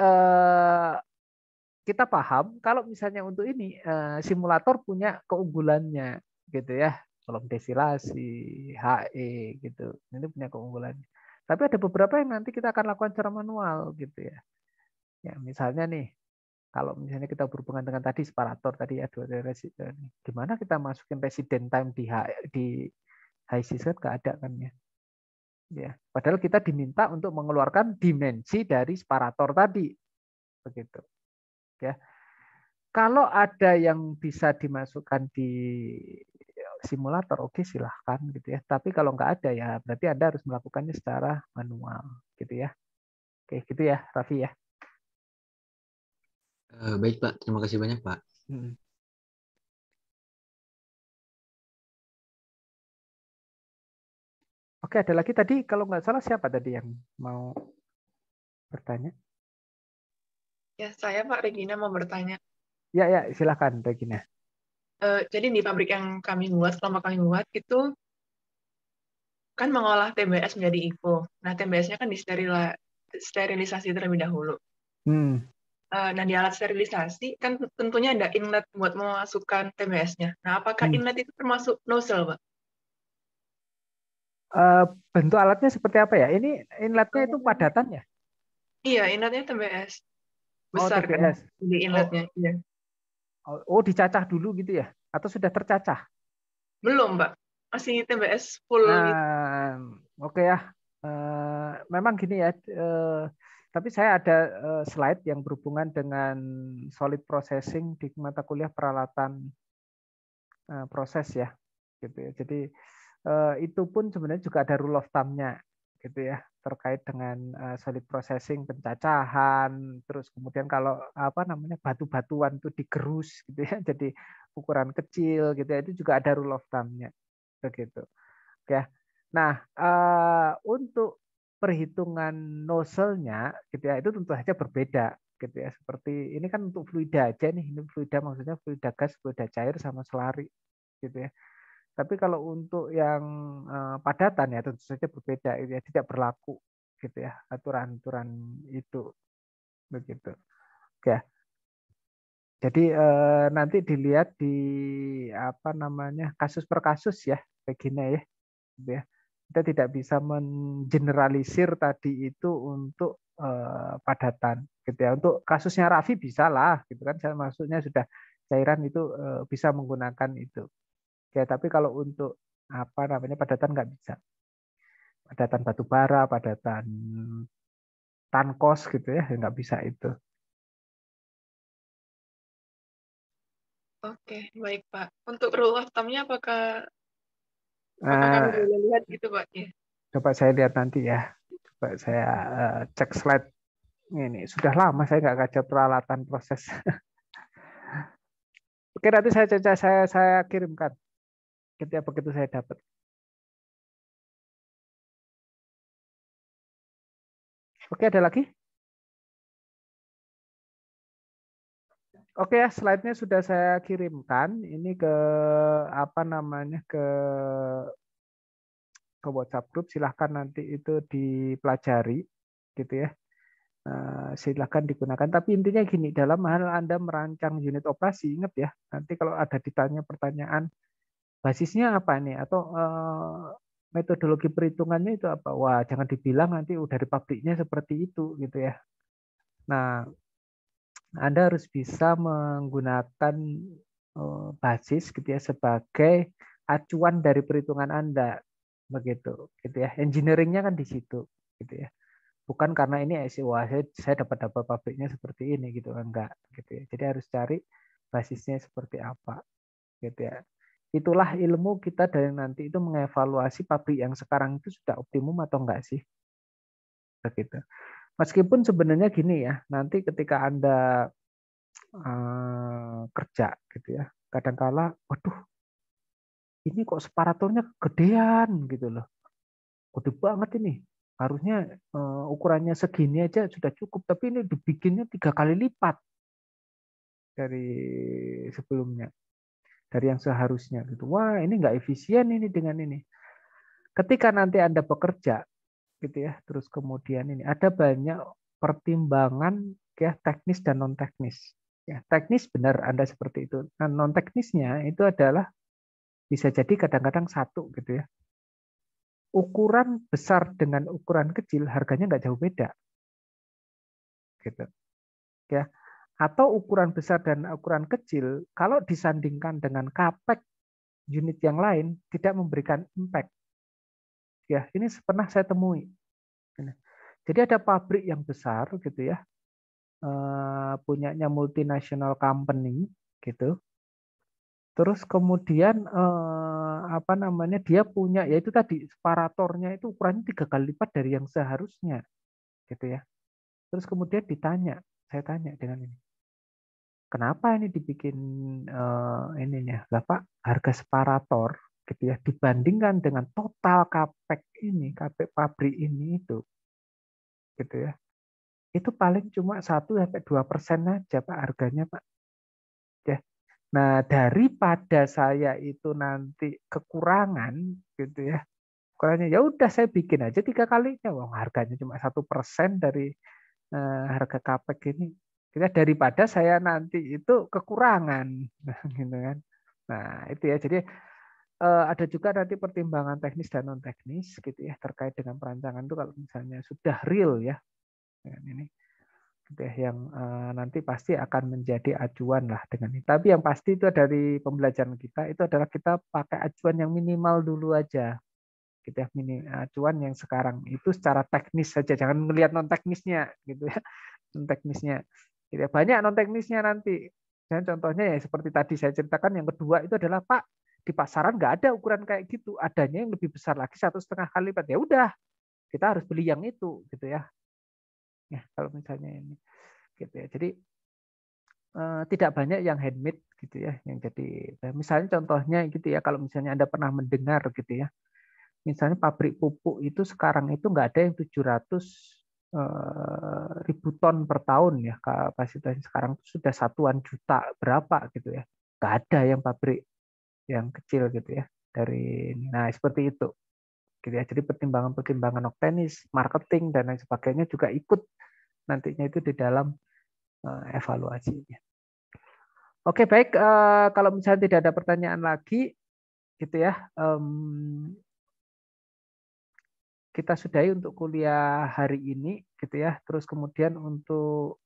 kita paham kalau misalnya untuk ini simulator punya keunggulannya gitu ya. Kolom destilasi, HE gitu. Ini punya keunggulannya. Tapi ada beberapa yang nanti kita akan lakukan secara manual gitu ya. Ya, misalnya nih, kalau misalnya kita berhubungan dengan tadi separator tadi ya, gimana kita masukin resident time di high season nggak ada kan ya. Ya, padahal kita diminta untuk mengeluarkan dimensi dari separator tadi, begitu. Ya, kalau ada yang bisa dimasukkan di simulator, oke silahkan gitu ya. Tapi kalau nggak ada ya berarti Anda harus melakukannya secara manual, gitu ya. Oke, gitu ya, Raffi ya. Baik Pak, terima kasih banyak Pak. Oke, ada lagi tadi kalau nggak salah siapa tadi yang mau bertanya? Ya, saya Pak Regina mau bertanya. Ya, ya, silakan Regina. Jadi di pabrik yang kami buat, kelompok kami buat, itu kan mengolah TBS menjadi IVO. Nah, TBS-nya kan disterilisasi terlebih dahulu. Nah, di alat sterilisasi kan tentunya ada inlet buat memasukkan TBS-nya. Nah, apakah inlet itu termasuk nozzle, Pak? Bentuk alatnya seperti apa ya? Ini inletnya itu padatan ya? Iya, inletnya TBS. Besar TBS. kan di inletnya. Iya. Dicacah dulu gitu ya? Atau sudah tercacah? Belum, Pak. Masih TBS full gitu. Oke ya. Memang gini ya. Tapi saya ada slide yang berhubungan dengan solid processing di mata kuliah peralatan proses ya. Gitu ya. Jadi itu pun sebenarnya juga ada rule of thumb-nya gitu ya, terkait dengan solid processing, pencacahan, terus kemudian kalau apa namanya batu-batuan itu digerus gitu ya, jadi ukuran kecil gitu ya, itu juga ada rule of thumb-nya begitu. Ya. Nah, untuk perhitungan nozzle-nya gitu ya, itu tentu saja berbeda gitu ya. Seperti ini kan untuk fluida aja nih, ini fluida maksudnya fluida gas, fluida cair sama selari gitu ya. Tapi kalau untuk yang padatan ya tentu saja berbeda, ya tidak berlaku gitu ya aturan-aturan itu begitu. Oke. Jadi nanti dilihat di apa namanya kasus per kasus ya, Regina ya. Gitu ya. Kita tidak bisa mengeneralisir tadi itu untuk padatan gitu ya. Untuk kasusnya Raffi bisa lah gitu kan, saya maksudnya sudah cairan itu bisa menggunakan itu. Ya, tapi kalau untuk apa namanya padatan nggak bisa. Padatan batu bara, padatan tankos gitu ya, nggak bisa itu. Oke, baik Pak. Untuk rule of thumb-nya apakah kami boleh lihat gitu Pak? Ya. Coba saya lihat nanti ya. Coba saya cek slide ini. Sudah lama saya nggak kaca peralatan proses. Oke, nanti saya kirimkan. Ketika begitu saya dapat. Oke, ada lagi? Oke ya, slide-nya sudah saya kirimkan. Ini ke apa namanya ke WhatsApp group. Silahkan nanti itu dipelajari, gitu ya. Silahkan digunakan. Tapi intinya gini, dalam hal Anda merancang unit operasi, ingat ya, nanti kalau ada ditanya pertanyaan, basisnya apa nih? Atau metodologi perhitungannya itu apa? Wah, jangan dibilang nanti dari pabriknya seperti itu, gitu ya. Nah, Anda harus bisa menggunakan basis gitu ya sebagai acuan dari perhitungan Anda, begitu, gitu ya. Engineeringnya kan di situ, gitu ya. Bukan karena ini wah saya dapat pabriknya seperti ini gitu, enggak gitu ya. Jadi harus cari basisnya seperti apa, gitu ya. Itulah ilmu kita dari nanti itu mengevaluasi pabrik yang sekarang itu sudah optimum atau enggak sih, begitu. Meskipun sebenarnya gini ya, nanti ketika Anda kerja gitu ya, kadangkala, waduh, ini kok separatornya gedean gitu loh, gede banget ini. Harusnya ukurannya segini aja sudah cukup, tapi ini dibikinnya 3 kali lipat dari sebelumnya, dari yang seharusnya gitu. Wah, ini nggak efisien ini dengan ini. Ketika nanti Anda bekerja gitu ya, terus kemudian ini ada banyak pertimbangan ya, teknis dan non teknis. Ya, teknis benar Anda seperti itu. Nah, non teknisnya itu adalah bisa jadi kadang-kadang satu gitu ya. Ukuran besar dengan ukuran kecil harganya nggak jauh beda. Gitu. Ya. Atau ukuran besar dan ukuran kecil kalau disandingkan dengan capex unit yang lain tidak memberikan impact. Ya, ini pernah saya temui. Jadi ada pabrik yang besar gitu ya, punyanya multinational company gitu. Terus kemudian apa namanya, dia punya yaitu tadi separatornya itu ukurannya 3 kali lipat dari yang seharusnya gitu ya. Terus kemudian saya tanya dengan ini, kenapa ini dibikin ininya? Lah Pak, harga separator gitu ya dibandingkan dengan total capex ini, capex pabrik ini itu gitu ya. Itu paling cuma 1-2% aja Pak harganya Pak. Ya. Nah, daripada saya itu nanti kekurangan gitu ya. Kekurangannya ya udah saya bikin aja 3 kalinya. Wah, harganya cuma 1% dari harga capex ini. Kita daripada saya nanti itu kekurangan gitu kan. Nah, itu ya. Jadi ada juga nanti pertimbangan teknis dan non teknis gitu ya terkait dengan perancangan itu kalau misalnya sudah real ya. Ini yang nanti pasti akan menjadi acuan lah dengan ini. Tapi yang pasti itu dari pembelajaran kita itu adalah kita pakai acuan yang minimal dulu aja. Gitu ya, acuan yang sekarang itu secara teknis saja, jangan melihat non teknisnya gitu ya. Non teknisnya. Gitu ya. Banyak non teknisnya nanti. Dan contohnya ya seperti tadi saya ceritakan yang kedua itu adalah Pak di pasaran nggak ada ukuran kayak gitu, adanya yang lebih besar lagi 1,5 kali lipat. Ya udah, kita harus beli yang itu gitu ya. Ya, kalau misalnya ini gitu ya. Jadi tidak banyak yang handmade gitu ya, yang jadi misalnya contohnya gitu ya, kalau misalnya Anda pernah mendengar gitu ya, misalnya pabrik pupuk itu sekarang itu nggak ada yang 700.000 ton per tahun ya kapasitasnya, sekarang itu sudah satuan juta berapa gitu ya, nggak ada yang pabrik yang kecil gitu ya dari ini. Nah seperti itu gitu ya, jadi pertimbangan-pertimbangan teknis, marketing dan lain sebagainya juga ikut nantinya itu di dalam evaluasinya. Oke, baik. Kalau misalnya tidak ada pertanyaan lagi, gitu ya, kita sudahi untuk kuliah hari ini, gitu ya. Terus kemudian untuk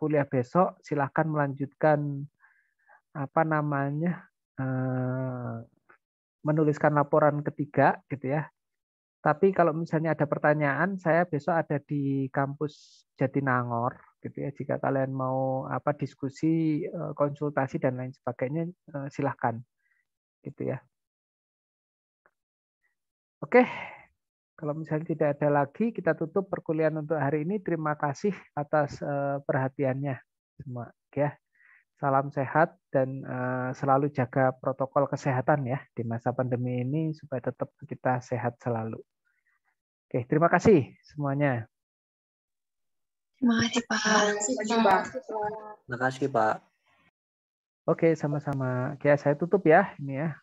kuliah besok, silahkan melanjutkan apa namanya, menuliskan laporan ketiga, gitu ya. Tapi kalau misalnya ada pertanyaan, saya besok ada di kampus Jatinangor, gitu ya. Jika kalian mau apa diskusi, konsultasi dan lain sebagainya, silahkan, gitu ya. Oke, kalau misalnya tidak ada lagi, kita tutup perkuliahan untuk hari ini. Terima kasih atas perhatiannya semua. Ya, salam sehat dan selalu jaga protokol kesehatan ya di masa pandemi ini supaya tetap kita sehat selalu. Oke, terima kasih semuanya. Terima kasih, Pak. Terima kasih, Pak. Oke, sama-sama. Oke, saya tutup ya ini ya.